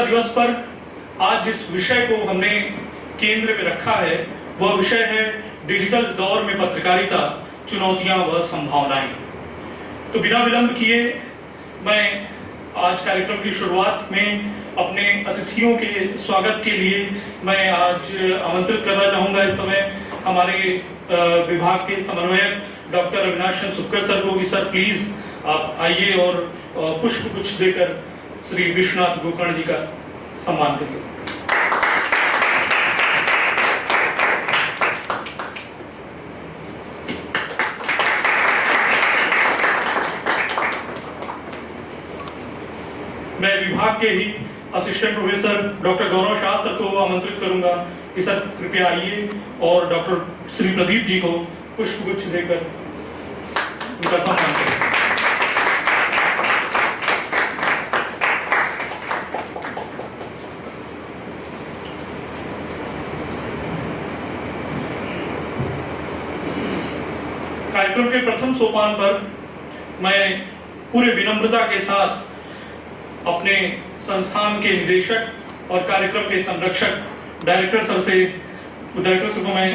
दिवस पर आज जिस विषय को हमने केंद्र में रखा है वह विषय है डिजिटल दौर में पत्रकारिता, चुनौतियां व संभावनाएं। तो बिना विलंब किए मैं आज कार्यक्रम की शुरुआत में अपने अतिथियों के स्वागत के लिए मैं आज आमंत्रित करना चाहूँगा इस समय हमारे विभाग के समन्वयक डॉक्टर अविनाश चंद्र सुपकर सर को। सर प्लीज आप आइए और पुष्प गुच्छ देकर श्री विश्वनाथ गोकर्ण जी का सम्मान करिए। मैं विभाग के ही असिस्टेंट प्रोफेसर डॉक्टर गौरव शाह सर को आमंत्रित करूंगा कि सर कृपया आइए और डॉक्टर श्री प्रदीप जी को पुष्पगुच्छ देकर उनका सम्मान करें। कार्यक्रम के प्रथम सोपान पर मैं पूरे विनम्रता के साथ अपने संस्थान के निदेशक और कार्यक्रम के संरक्षक डायरेक्टर सर को मैं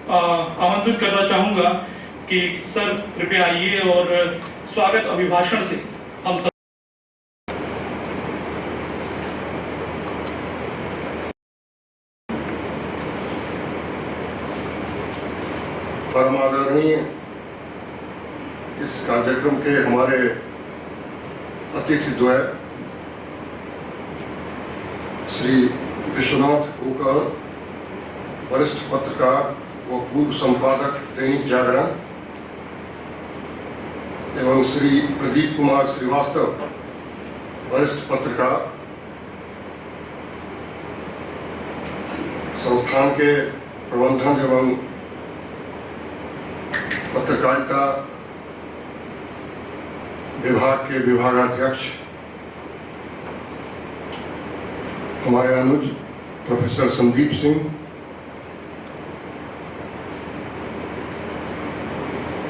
आमंत्रित करना चाहूंगा कि सर कृपया आइए और स्वागत अभिभाषण से हम सब परम आदरणीय इस कार्यक्रम के हमारे अतिथि द्वय श्री विश्वनाथ गोकर्ण, वरिष्ठ पत्रकार व पूर्व संपादक दैनिक जागरण, एवं श्री प्रदीप कुमार श्रीवास्तव, वरिष्ठ पत्रकार, संस्थान के प्रबंधन एवं पत्रकारिता विभाग के विभागाध्यक्ष हमारे अनुज प्रोफेसर संदीप सिंह,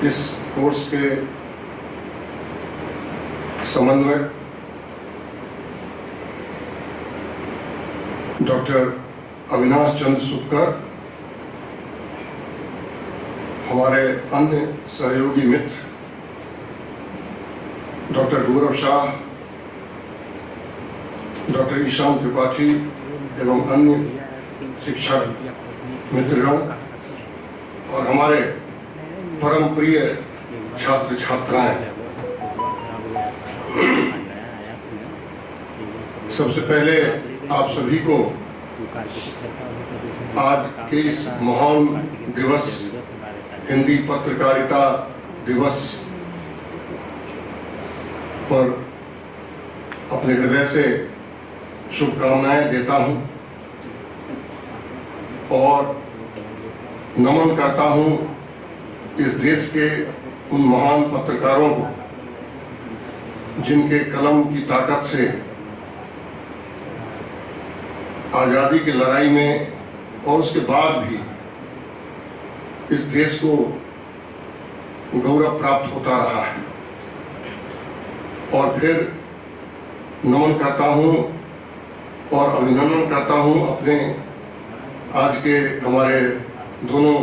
इस कोर्स के समन्वयक डॉक्टर अविनाश चंद्र सुपकर, हमारे अन्य सहयोगी मित्र डॉक्टर गौरव शाह, डॉक्टर ईशान त्रिपाठी एवं अन्य शिक्षक मित्रगण और हमारे परम प्रिय छात्र छात्राएं, सबसे पहले आप सभी को आज के इस महान दिवस, हिंदी पत्रकारिता दिवस पर अपने हृदय से शुभकामनाएं देता हूं और नमन करता हूं इस देश के उन महान पत्रकारों को जिनके कलम की ताकत से आज़ादी की लड़ाई में और उसके बाद भी इस देश को गौरव प्राप्त होता रहा है। और फिर नमन करता हूं और अभिनंदन करता हूं अपने आज के हमारे दोनों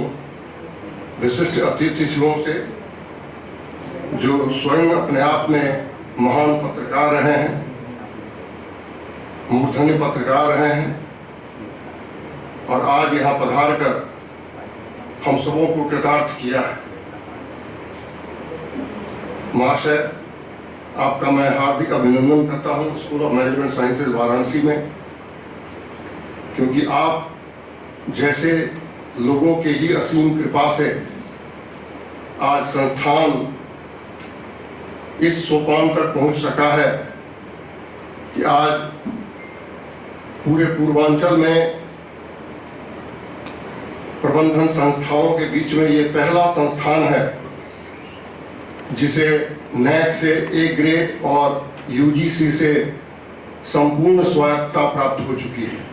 विशिष्ट अतिथियों से, जो स्वयं अपने आप में महान पत्रकार रहे हैं, मूर्धन्य पत्रकार रहे हैं और आज यहाँ पधार कर हम सबों को कृतार्थ किया है। महाशय, आपका मैं हार्दिक अभिनंदन करता हूं school of management sciences Varanasi में, क्योंकि आप जैसे लोगों के ही असीम कृपा से आज संस्थान इस सोपान तक पहुंच सका है कि आज पूरे पूर्वांचल में प्रबंधन संस्थाओं के बीच में ये पहला संस्थान है जिसे नैक से ए ग्रेड और यूजीसी से संपूर्ण स्वायत्तता प्राप्त हो चुकी है।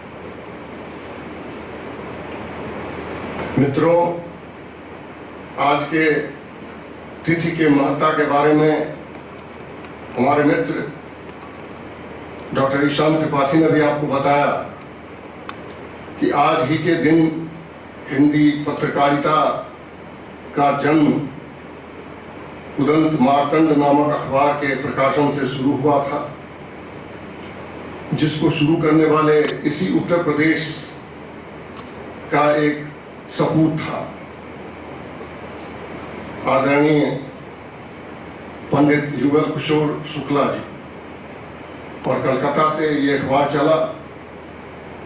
मित्रों, आज के तिथि के महत्ता के बारे में हमारे मित्र डॉक्टर ईशान त्रिपाठी ने भी आपको बताया कि आज ही के दिन हिंदी पत्रकारिता का जन्म उदंत मार्तंड नामक अखबार के प्रकाशन से शुरू हुआ था, जिसको शुरू करने वाले इसी उत्तर प्रदेश का एक सपूत था, आदरणीय पंडित युगल किशोर शुक्ला जी। और कलकत्ता से ये अखबार चला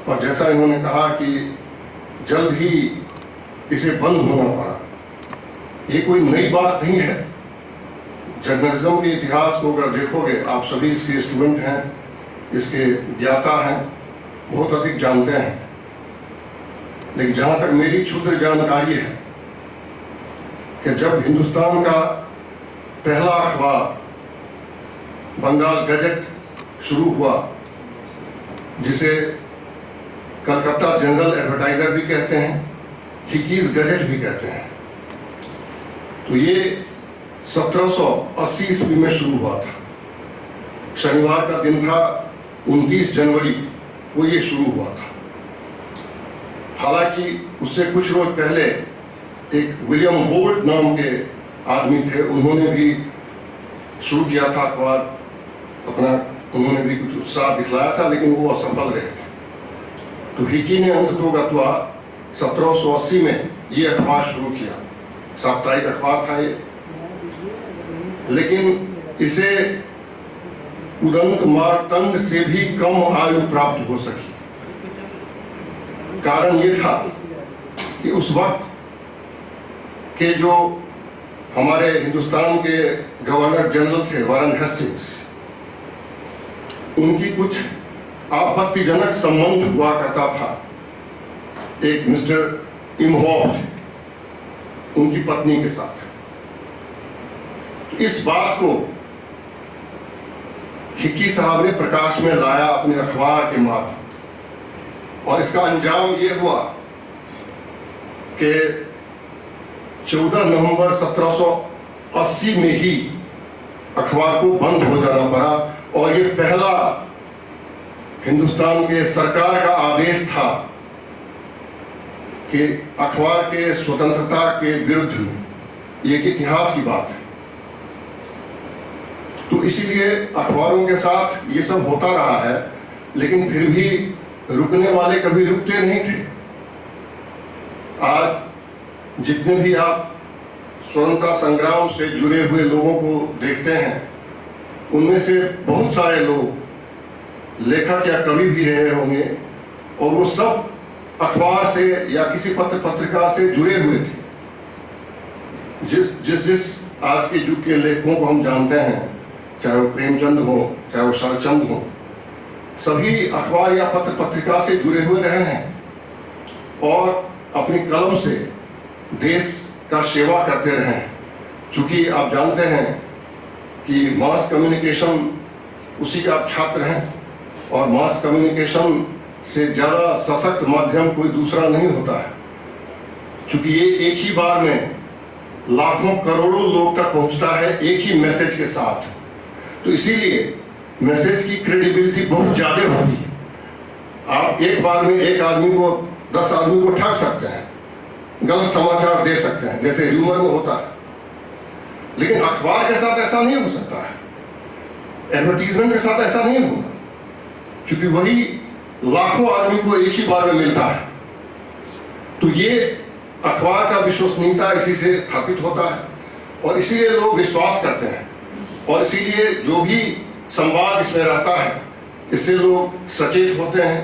और जैसा इन्होंने कहा कि जल्द ही इसे बंद होना पड़ा। ये कोई नई बात नहीं है। जर्नलिज्म के इतिहास को अगर देखोगे, आप सभी इसके स्टूडेंट हैं, इसके ज्ञाता हैं, बहुत अधिक जानते हैं, लेकिन जहाँ तक मेरी क्षुद्र जानकारी है कि जब हिंदुस्तान का पहला अखबार बंगाल गजट शुरू हुआ, जिसे कलकत्ता जनरल एडवर्टाइजर भी कहते हैं, हिकीज गजट भी कहते हैं, तो ये 1780 ईस्वी में शुरू हुआ था। शनिवार का दिन था, 29 जनवरी को ये शुरू हुआ था। हालांकि उससे कुछ रोज पहले एक विलियम बोल्ट नाम के आदमी थे, उन्होंने भी शुरू किया था अखबार अपना, उन्होंने भी कुछ उत्साह दिखलाया था, लेकिन वो असफल रहे थे। तो हिकी ने अंततोगत्वा 1780 में ये अखबार शुरू किया। साप्ताहिक अखबार था ये, लेकिन इसे उदंत मार्तंड से भी कम आयु प्राप्त हो सकी। कारण ये था कि उस वक्त के जो हमारे हिंदुस्तान के गवर्नर जनरल थे वारन हेस्टिंग्स, उनकी कुछ आपत्तिजनक संबंध हुआ करता था एक मिस्टर इमहोफ्ट उनकी पत्नी के साथ। इस बात को हिकी साहब ने प्रकाश में लाया अपने अखबार के मार्फत, और इसका अंजाम ये हुआ कि 14 नवंबर 1780 में ही अखबार को बंद हो जाना पड़ा। और ये पहला हिंदुस्तान के सरकार का आदेश था कि अखबार के स्वतंत्रता के विरुद्ध में, ये एक इतिहास की बात है। तो इसीलिए अखबारों के साथ ये सब होता रहा है, लेकिन फिर भी रुकने वाले कभी रुकते नहीं थे। आज जितने भी आप स्वतंत्रता संग्राम से जुड़े हुए लोगों को देखते हैं, उनमें से बहुत सारे लोग लेखक या कवि भी रहे होंगे, और वो सब अखबार से या किसी पत्र पत्रिका से जुड़े हुए थे। जिस आज के युग के लेखकों को हम जानते हैं, चाहे वो प्रेमचंद हो, चाहे वो शरचंद हो, सभी अखबार या पत्र पत्रिका से जुड़े हुए रहे हैं और अपनी कलम से देश का सेवा करते रहे हैं। चूंकि आप जानते हैं कि मास कम्युनिकेशन उसी के आप छात्र हैं, और मास कम्युनिकेशन से ज़्यादा सशक्त माध्यम कोई दूसरा नहीं होता है। चूंकि ये एक ही बार में लाखों करोड़ों लोग तक पहुंचता है एक ही मैसेज के साथ, तो इसीलिए मैसेज की क्रेडिबिलिटी बहुत ज़्यादा होती है। आप एक बार में एक आदमी को 10 आदमी को ठग सकते हैं, गलत समाचार दे सकते हैं, जैसे ह्यूमर में होता है, लेकिन अखबार के साथ ऐसा नहीं हो सकता है। एडवर्टीजमेंट के साथ ऐसा नहीं होगा, क्योंकि वही लाखों आदमी को एक ही बार में मिलता है। तो ये अखबार का विश्वसनीयता इसी से स्थापित होता है, और इसीलिए लोग विश्वास करते हैं, और इसीलिए जो भी संवाद इसमें रहता है, इससे लोग सचेत होते हैं,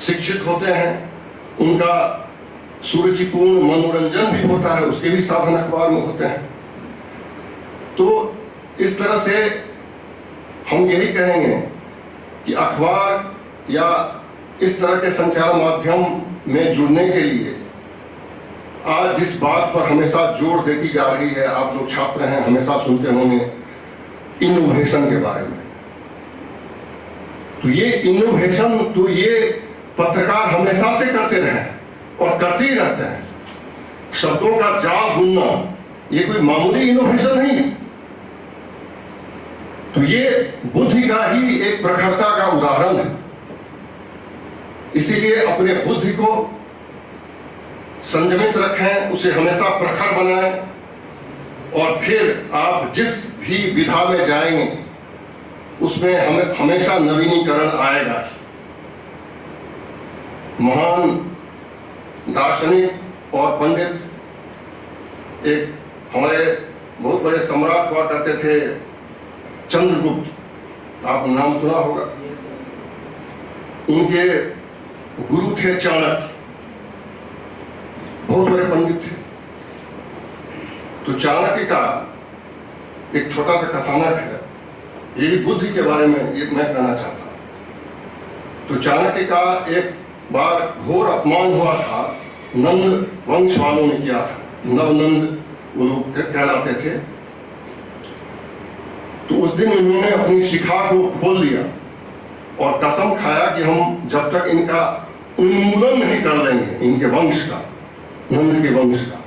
शिक्षित होते हैं, उनका सुरुचिपूर्ण मनोरंजन भी होता है, उसके भी साधन अखबार में होते हैं। तो इस तरह से हम यही कहेंगे कि अखबार या इस तरह के संचार माध्यम में जुड़ने के लिए आज जिस बात पर हमेशा जोर देती जा रही है, आप लोग छात्र हैं, हमेशा सुनते होंगे इनोवेशन के बारे में। तो ये इनोवेशन तो ये पत्रकार हमेशा से करते रहे और करते ही रहते हैं। शब्दों का जाल बुनना ये कोई मामूली इनोवेशन नहीं है। तो तो ये बुद्धि का ही एक प्रखरता का उदाहरण है। इसीलिए अपने बुद्धि को संयमित रखें, उसे हमेशा प्रखर बनाएं, और फिर आप जिस भी विधा में जाएंगे उसमें हमें हमेशा नवीनीकरण आएगा। महान दार्शनिक और पंडित एक हमारे बहुत बड़े सम्राट हुआ करते थे, चंद्रगुप्त, आपने नाम सुना होगा। उनके गुरु थे चाणक्य, बहुत बड़े पंडित थे। तो चाणक्य का एक छोटा सा कथानक है, यही बुद्धि के बारे में ये मैं कहना चाहता हूं। तो चाणक्य का एक बार घोर अपमान हुआ था, नंद वंश वालों ने किया था, नवनंद वो लोग कहलाते थे। तो उस दिन उन्होंने अपनी शिखा को खोल लिया और कसम खाया कि हम जब तक इनका उन्मूलन नहीं कर लेंगे, इनके वंश का, नंद के वंश का,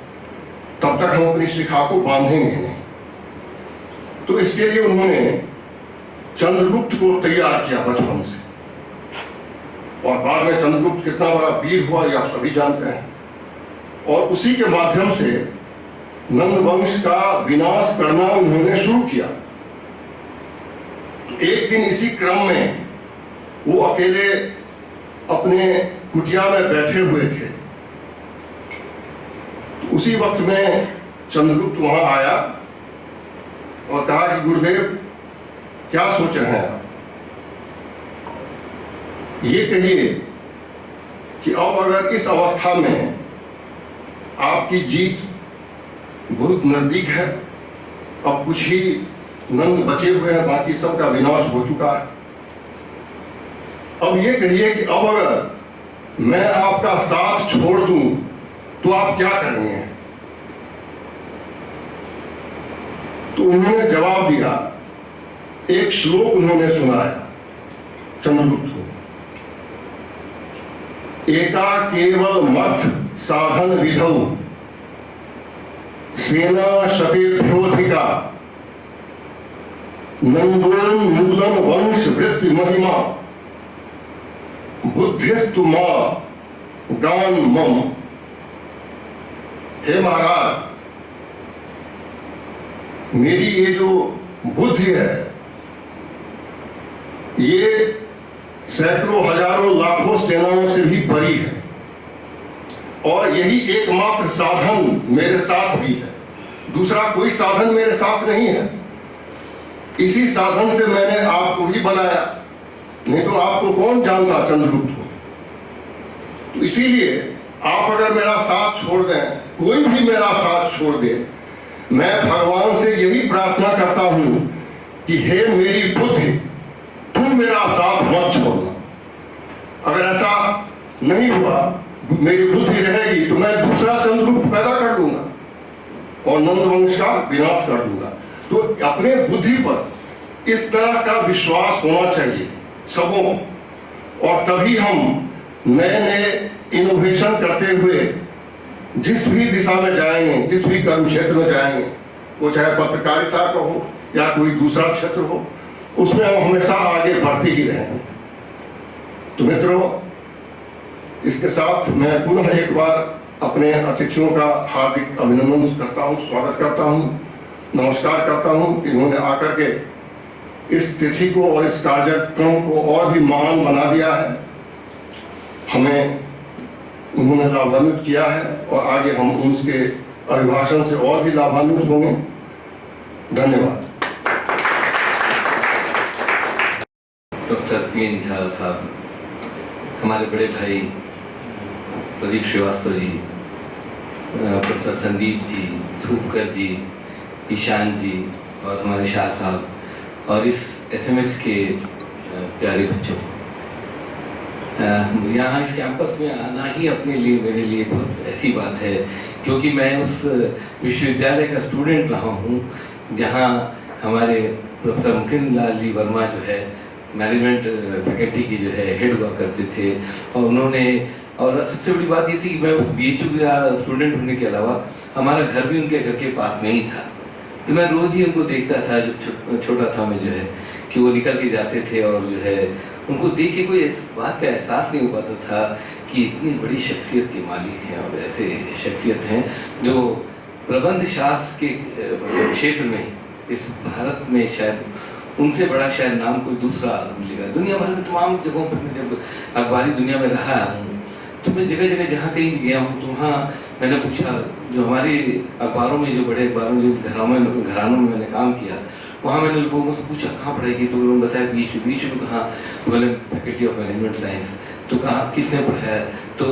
तब तक हम अपनी शिखा को बांधेंगे नहीं। तो इसके लिए उन्होंने चंद्रगुप्त को तैयार किया बचपन से, और बाद में चंद्रगुप्त कितना बड़ा वीर हुआ ये आप सभी जानते हैं। और उसी के माध्यम से नंद वंश का विनाश करना उन्होंने शुरू किया। तो एक दिन इसी क्रम में वो अकेले अपने कुटिया में बैठे हुए थे। तो उसी वक्त में चंद्रगुप्त वहां आया और कहा कि गुरुदेव क्या सोच रहे हैं आप? ये कहिए कि अब अगर इस अवस्था में आपकी जीत बहुत नजदीक है, अब कुछ ही नंद बचे हुए हैं, बाकी सबका विनाश हो चुका है। अब ये कहिए कि अब अगर मैं आपका साथ छोड़ दूं तो आप क्या करेंगे? तो उन्होंने जवाब दिया, एक श्लोक उन्होंने सुनाया चंद्रगुप्त को, एका केवल मथ साधन विधौ सेना शतेभ्योधिका नंदोन्मूलन वंश वृत्ति महिमा बुद्धिस्तु मां गान मम। हे महाराज, मेरी ये जो बुद्धि है ये सैकड़ों हजारों लाखों सेनाओं से भी बड़ी है, और यही एकमात्र साधन मेरे साथ भी है, दूसरा कोई साधन मेरे साथ नहीं है। इसी साधन से मैंने आपको ही बनाया, नहीं तो आपको कौन जानता चंद्रगुप्त को। तो इसीलिए आप अगर मेरा साथ छोड़ दें, कोई भी मेरा साथ छोड़ दे, मैं भगवान से यही प्रार्थना करता हूं कि हे मेरी बुद्धि, तुम मेरा साथ मत छोड़ना। अगर ऐसा नहीं हुआ, मेरी बुद्धि रहेगी, तो मैं दूसरा चंद्रगुप्त पैदा कर दूंगा और नंद वंश का विनाश कर दूंगा। तो अपने बुद्धि पर इस तरह का विश्वास होना चाहिए सबों, और तभी हम नए नए इनोवेशन करते हुए जिस भी दिशा में जाएंगे, जिस भी कर्म क्षेत्र में जाएंगे, वो चाहे पत्रकारिता का हो या कोई दूसरा क्षेत्र हो, उसमें हम हमेशा आगे बढ़ते ही रहेंगे। तो मित्रों, इसके साथ मैं पुनः एक बार अपने अतिथियों का हार्दिक अभिनंदन करता हूं, स्वागत करता हूं, नमस्कार करता हूं कि उन्होंने आकर के इस तिथि को और इस कार्यक्रम को और भी महान बना दिया है, हमें उन्होंने लाभान्वित किया है, और आगे हम उनके अभिभाषण से और भी लाभान्वित होंगे। धन्यवाद। Professor PN. झा साहब, हमारे बड़े भाई प्रदीप श्रीवास्तव जी, प्रोफेसर संदीप जी, सूपकर जी, ईशान जी, और हमारे शाह साहब, और इस एसएमएस के प्यारे बच्चों, यहाँ इस कैंपस में आना ही अपने लिए, मेरे लिए बहुत ऐसी बात है, क्योंकि मैं उस विश्वविद्यालय का स्टूडेंट रहा हूँ जहाँ हमारे प्रोफेसर मुकुंद लाल जी वर्मा जो है मैनेजमेंट फैकल्टी की जो है हेड हुआ करते थे, और उन्होंने, और सबसे बड़ी बात ये थी कि मैं उस BHU का स्टूडेंट होने के अलावा हमारा घर भी उनके घर के पास में ही था, तो मैं रोज़ ही उनको देखता था जब छोटा था मैं जो है। कि वो निकल के जाते थे और जो है उनको देख के कोई इस बात का एहसास नहीं हो पाता था कि इतनी बड़ी शख्सियत के मालिक हैं और ऐसे शख्सियत हैं जो प्रबंध शास्त्र के क्षेत्र में इस भारत में शायद उनसे बड़ा शायद नाम कोई दूसरा मिलेगा। दुनिया भर में तमाम जगहों पर मैं जब अखबारी दुनिया में रहा हूँ तो मैं जगह जगह जहाँ कहीं भी गया हूँ तो वहाँ मैंने पूछा, जो हमारे अखबारों में जो बड़े अखबारों जो घरानों में मैंने काम किया, वहाँ मैंने लोगों से पूछा कहाँ पढ़ाई की, तो उन्होंने बताया बीच में कहाँ, तो बोले फैकल्टी ऑफ मैनेजमेंट साइंस। तो कहाँ किसने पढ़ाया, तो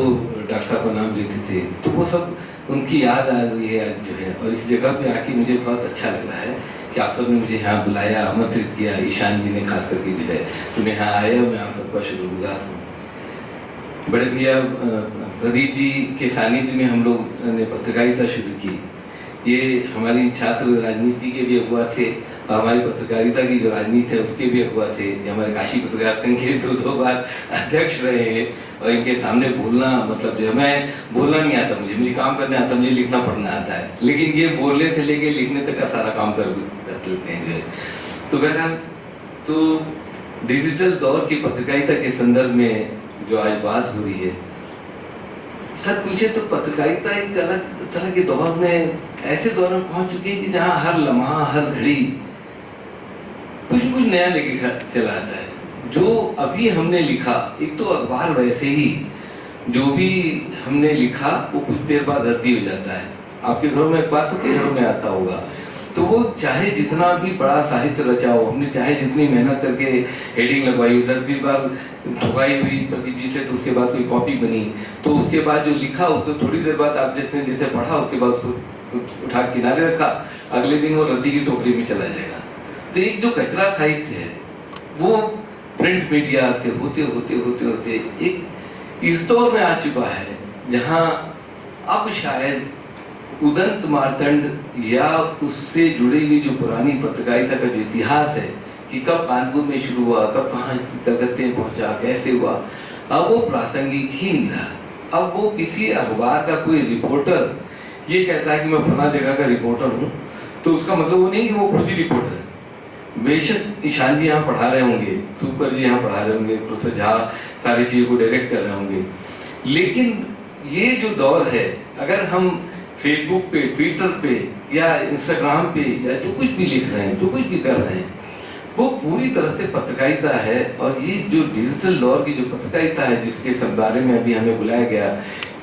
डॉक्टर साहब का नाम लेते थे। तो वो सब उनकी याद आ रही है आज जो है, और इस जगह पे आके मुझे बहुत अच्छा लग रहा है कि आप सब ने मुझे यहाँ बुलाया, आमंत्रित किया, ईशान जी ने खास करके जो है, तो मैं यहाँ आया, मैं आप सबका शुक्रगुजार हूँ। बड़े भैया प्रदीप जी के सानिध्य में हम लोग ने पत्रकारिता शुरू की। ये हमारी छात्र राजनीति के भी अगुआ थे और हमारी पत्रकारिता की जो राजनीति है उसके भी अगुआ थे। ये हमारे काशी पत्रकार संघ के दो बार अध्यक्ष रहे हैं और इनके सामने बोलना, मतलब जो है, मैं बोलना नहीं आता, मुझे काम करने आता, मुझे लिखना पढ़ना आता है, लेकिन ये बोलने से लेके लिखने तक का सारा काम कर लेते हैं जो है। तो बहरहाल, तो डिजिटल दौर की पत्रकारिता के संदर्भ में जो आज बात हो रही है, सच पूछे तो पत्रकारिता एक अलग तरह के दौर में, ऐसे दौर में पहुंच चुकी है कि जहां हर लम्हा, हर घड़ी कुछ नया लेके चला आता है। जो अभी हमने लिखा, एक तो अखबार वैसे ही जो भी हमने लिखा वो कुछ देर बाद रद्दी हो जाता है। आपके घरों में अखबार सबके घरों में आता होगा, तो वो चाहे जितना भी बड़ा साहित्य रचा हो, हमने चाहे जितनी मेहनत करके हेडिंग लगवाई, 10-20 बार ठुकाई हुई प्रदीप जी से, तो उसके बाद कोई कॉपी बनी, तो उसके बाद जो लिखा उसको थोड़ी देर बाद आप जैसे पढ़ा, उसके बाद उसको उठा किनारे रखा, अगले दिन वो रद्दी की टोकरी में चला जाएगा। तो एक जो कचरा साहित्य है वो प्रिंट मीडिया से होते एक इस दौर में आ चुका है जहाँ अब शायद उदंत मार्तंड या उससे जुड़ी हुई जो पुरानी पत्रकारिता का जो इतिहास है कि कब कानपुर में शुरू हुआ, कब कहाँ कलकत्ते पहुंचा, कैसे हुआ, अब वो प्रासंगिक ही नहीं रहा। अब वो किसी अखबार का कोई रिपोर्टर ये कहता है कि मैं फला जगह का रिपोर्टर हूँ, तो उसका मतलब वो नहीं कि वो खुद ही रिपोर्टर है। बेशक ईशान जी यहाँ पढ़ा रहे होंगे, सुपर जी यहाँ पढ़ा रहे होंगे, प्रोफेसर झा सारी चीज़ों को डायरेक्ट कर रहे होंगे, लेकिन ये जो दौर है, अगर हम फेसबुक पे, ट्विटर पे या इंस्टाग्राम पे या जो कुछ भी लिख रहे हैं, जो कुछ भी कर रहे हैं, वो पूरी तरह से पत्रकारिता है। और ये जो डिजिटल दौर की जो पत्रकारिता है, जिसके बारे में अभी हमें बुलाया गया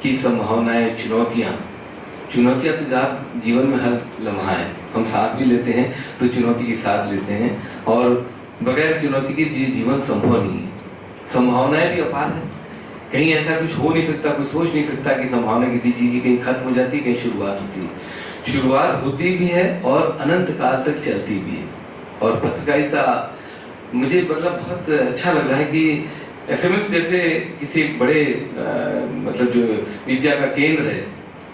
कि संभावनाएं, चुनौतियाँ तो आप जीवन में हर लम्हा है, हम साथ भी लेते हैं तो चुनौती के साथ लेते हैं, और बगैर चुनौती के जीवन संभव नहीं है। संभावनाएं भी अपार हैं, कहीं ऐसा कुछ हो नहीं सकता, कोई सोच नहीं सकता कि संभावना किसी चीज़ की कहीं खत्म हो जाती है, कहीं शुरुआत होती है। शुरुआत होती भी है और अनंत काल तक चलती भी है। और पत्रकारिता मुझे मतलब बहुत अच्छा लग रहा है कि एसएमएस जैसे किसी एक बड़े मतलब जो विद्या का केंद्र है,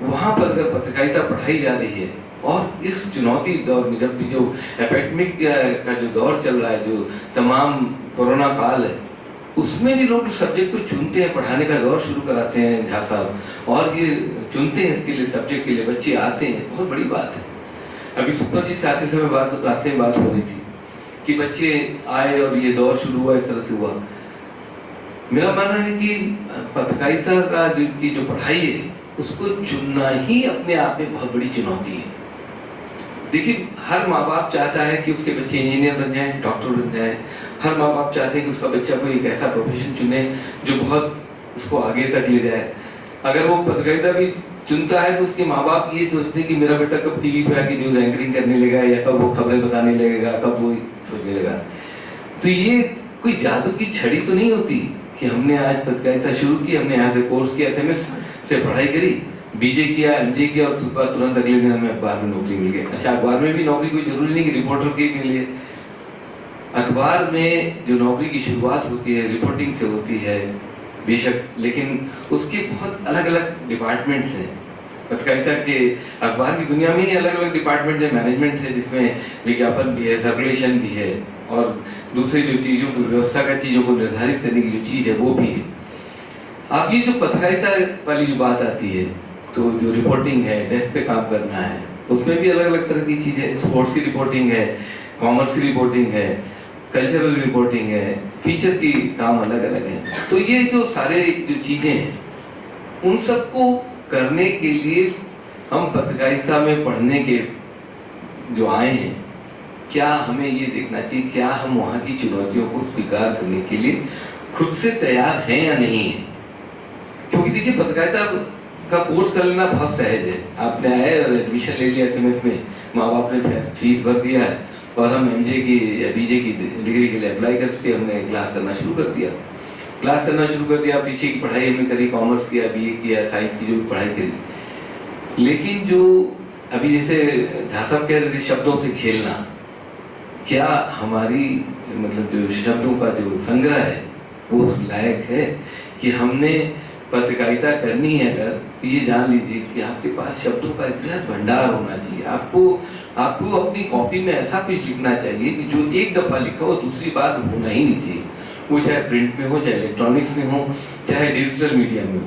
वहाँ पर अगर पत्रकारिता पढ़ाई जा रही है, और इस चुनौती दौर में जब भी जो एपेडमिक का जो दौर चल रहा है, जो तमाम कोरोना काल है, उसमें भी लोग इस सब्जेक्ट को चुनते हैं, पढ़ाने का दौर शुरू कराते हैं झा साहब, और ये चुनते हैं इसके लिए, सब्जेक्ट के लिए बच्चे आते हैं, बहुत बड़ी बात है। अभी सुपर जी से आते समय रास्ते में बात हो रही थी कि बच्चे आए और ये दौर शुरू हुआ, इस तरह से हुआ। मेरा मानना है कि पत्रकारिता का जो पढ़ाई है, उसको चुनना ही अपने आप में बहुत बड़ी चुनौती है। देखिए, हर माँ बाप चाहता है कि उसके बच्चे इंजीनियर बन जाएं, डॉक्टर बन जाएं। हर माँ बाप चाहते हैं कि उसका बच्चा कोई एक ऐसा प्रोफेशन चुने जो बहुत उसको आगे तक ले जाए। अगर वो पत्रकारिता भी चुनता है तो उसके माँ बाप ये सोचते हैं कि मेरा बेटा कब टीवी पे आके न्यूज़ एंकरिंग करने लगेगा, या कब वो खबरें बताने लगेगा, कब वो सोचने लगा। तो ये कोई जादू की छड़ी तो नहीं होती कि हमने आज पत्रकारिता शुरू की, हमने यहाँ से कोर्स किया, एसएमएस से पढ़ाई करी, बीजे किया, एमजे किया, और उसके बाद तुरंत अगले दिन हमें अखबार में नौकरी मिल गई। अच्छा, अखबार में भी नौकरी कोई जरूरी नहीं कि रिपोर्टर की मिले। अखबार में जो नौकरी की शुरुआत होती है रिपोर्टिंग से होती है बेशक, लेकिन उसके बहुत अलग अलग डिपार्टमेंट्स हैं। पत्रकारिता के अखबार की दुनिया में ही अलग अलग डिपार्टमेंट है, मैनेजमेंट है जिसमें विज्ञापन भी है, सर्कुलेशन भी है, और दूसरी जो चीज़ों को, व्यवस्था का चीज़ों को निर्धारित करने की जो चीज़ है वो भी है। अब ये जो पत्रकारिता वाली जो बात आती है, तो जो रिपोर्टिंग है, डेस्क पे काम करना है, उसमें भी अलग अलग तरह की चीज़ें, स्पोर्ट्स की रिपोर्टिंग है, कॉमर्स की रिपोर्टिंग है, कल्चरल रिपोर्टिंग है, फीचर की काम अलग अलग है। तो ये जो सारे जो चीज़ें हैं उन सबको करने के लिए हम पत्रकारिता में पढ़ने के जो आए हैं, क्या हमें ये देखना चाहिए क्या हम वहाँ की चुनौतियों को स्वीकार करने के लिए खुद से तैयार हैं या नहीं है। क्योंकि देखिए पत्रकारिता का कोर्स कर लेना बहुत सहज है। आपने आए और एडमिशन ले लिया SMS में, माँ बाप ने फीस भर दिया है और हम MJ की या BJ की डिग्री के लिए अप्लाई करके हमने क्लास करना शुरू कर दिया। पीछे की पढ़ाई हमने करी, कॉमर्स किया, BA किया, साइंस की जो भी पढ़ाई करी। लेकिन जो अभी जैसे झा साहब कह रहे थे शब्दों से खेलना, क्या हमारी मतलब जो शब्दों का जो संग्रह है वो उस लायक है कि हमने पत्रकारिता करनी है अगर, तो ये जान लीजिए कि आपके पास शब्दों का एक बृहद भंडार होना चाहिए। आपको अपनी कॉपी में ऐसा कुछ लिखना चाहिए कि जो एक दफ़ा लिखा हो दूसरी बार होना ही नहीं चाहिए। वो चाहे प्रिंट में हो, चाहे इलेक्ट्रॉनिक्स में हो, चाहे डिजिटल मीडिया में हो।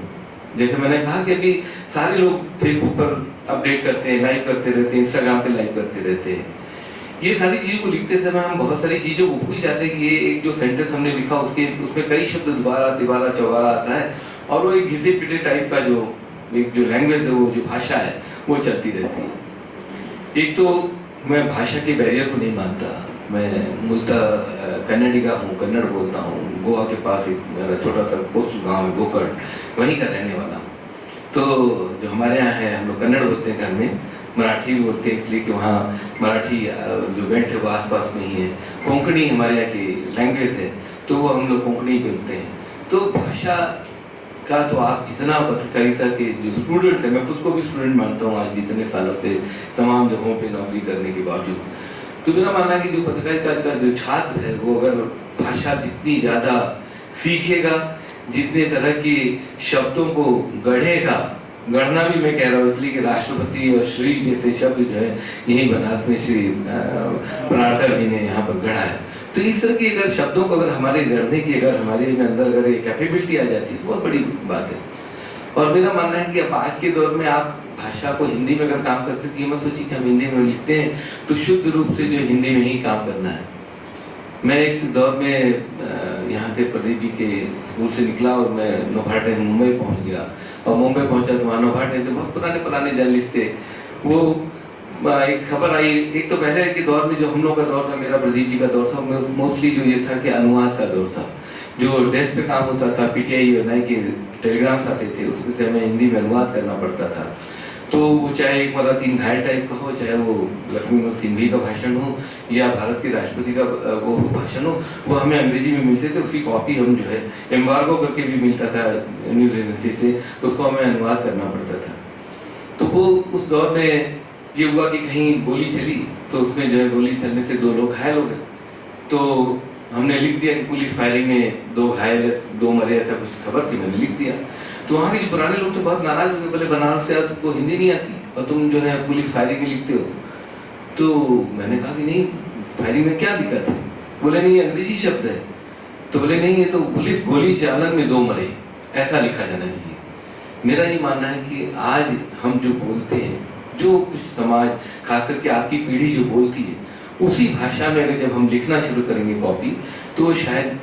जैसे मैंने कहा कि अभी सारे लोग फेसबुक पर अपडेट करते हैं, लाइव करते रहते हैं, इंस्टाग्राम पे लाइव करते रहते हैं। ये सारी चीज़ों को लिखते समय हम बहुत सारी चीज़ों को भूल जाते हैं कि ये एक जो सेंटेंस हमने लिखा उसमें कई शब्द दोबारा तिबारा चौबारा आता है और वो एक घिसे पिटे टाइप का जो लैंग्वेज है, वो जो भाषा है वो चलती रहती है। एक तो मैं भाषा के बैरियर को नहीं मानता। मैं मूलतः कन्नड़ी का हूँ, कन्नड़ बोलता हूँ। गोवा के पास एक मेरा छोटा सा पोस्ट गाँव है गोकर्ण, वहीं का रहने वाला हूँ। तो जो हमारे यहाँ है हम लोग कन्नड़ बोलते हैं घर में, मराठी भी बोलते हैं इसलिए कि वहाँ मराठी जो बेल्ट है वो आसपास में ही है। कोंकणी हमारे यहाँ की लैंग्वेज है तो वो हम लोग कोंकणी बोलते हैं। तो भाषा का तो आप जितना पत्रकारिता के जो स्टूडेंट्स हैं, मैं खुद को भी स्टूडेंट मानता हूँ आज भी इतने सालों से तमाम जगहों पे नौकरी करने के बावजूद, तो मेरा मानना है कि जो पत्रकारिता का जो छात्र है वो अगर भाषा जितनी ज़्यादा सीखेगा, जितने तरह की शब्दों को गढ़ेगा, गढ़ना भी मैं कह रहा हूँ इसलिए कि राष्ट्रपति और श्री जैसे शब्द जो है यही बनारस में श्री पराड़कर जी ने यहाँ पर गढ़ा है। तो इस तरह की अगर शब्दों को अगर हमारे गढ़ने की अगर हमारे अंदर अगर एक कैपेबिलिटी आ जाती है तो बहुत बड़ी बात है। और मेरा मानना है कि अब आज के दौर में आप भाषा को हिंदी में अगर काम करते हैं, मत सोचिए कि हम हिंदी में लिखते हैं तो शुद्ध रूप से जो हिंदी में ही काम करना है। मैं एक दौर में यहाँ से प्रदीप जी के स्कूल से निकला और मैं नौभाटे मुंबई पहुँच गया और मुंबई पहुँचा तो वहाँ नौभाटे थे बहुत पुराने जर्नलिस्ट थे। वो एक खबर आई, एक तो पहले के दौर में जो हम लोग का दौर था, मेरा प्रदीप जी का दौर था, मोस्टली जो ये था कि अनुवाद का दौर था। जो डेस्क पे काम होता था, PTI बनाई के टेलीग्राम्स आते थे, उसमें से हमें हिंदी में अनुवाद करना पड़ता था। तो वो चाहे एक मरा तीन घायल टाइप का हो, चाहे वो लक्ष्मी सिंघवी का भाषण हो या भारत के राष्ट्रपति का वो भाषण हो, वो हमें अंग्रेजी में मिलते थे। उसकी कॉपी हम जो है एम्बार्गो करके भी मिलता था न्यूज़ एजेंसी से, उसको हमें अनुवाद करना पड़ता था। तो वो उस दौर में ये हुआ कि कहीं गोली चली तो उसमें जो है गोली चलने से 2 लोग घायल हो गए। तो हमने लिख दिया कि पुलिस फायरिंग में 2 घायल 2 मरे, ऐसा कुछ खबर थी, मैंने लिख दिया। तो वहाँ के जो पुराने लोग तो बहुत नाराज हो गए, बोले बनारस से तुमको हिंदी नहीं आती और तुम जो है पुलिस फायरिंग में लिखते हो। तो मैंने कहा कि नहीं, फायरिंग में क्या दिक्कत है? बोले नहीं, अंग्रेजी शब्द है। तो बोले नहीं, ये तो पुलिस गोली चालन में 2 मरे, ऐसा लिखा जाना चाहिए। मेरा ये मानना है कि आज हम जो बोलते हैं, जो कुछ समाज खास करके आपकी पीढ़ी जो बोलती है, उसी भाषा में अगर जब हम लिखना शुरू करेंगे कॉपी, तो वो शायद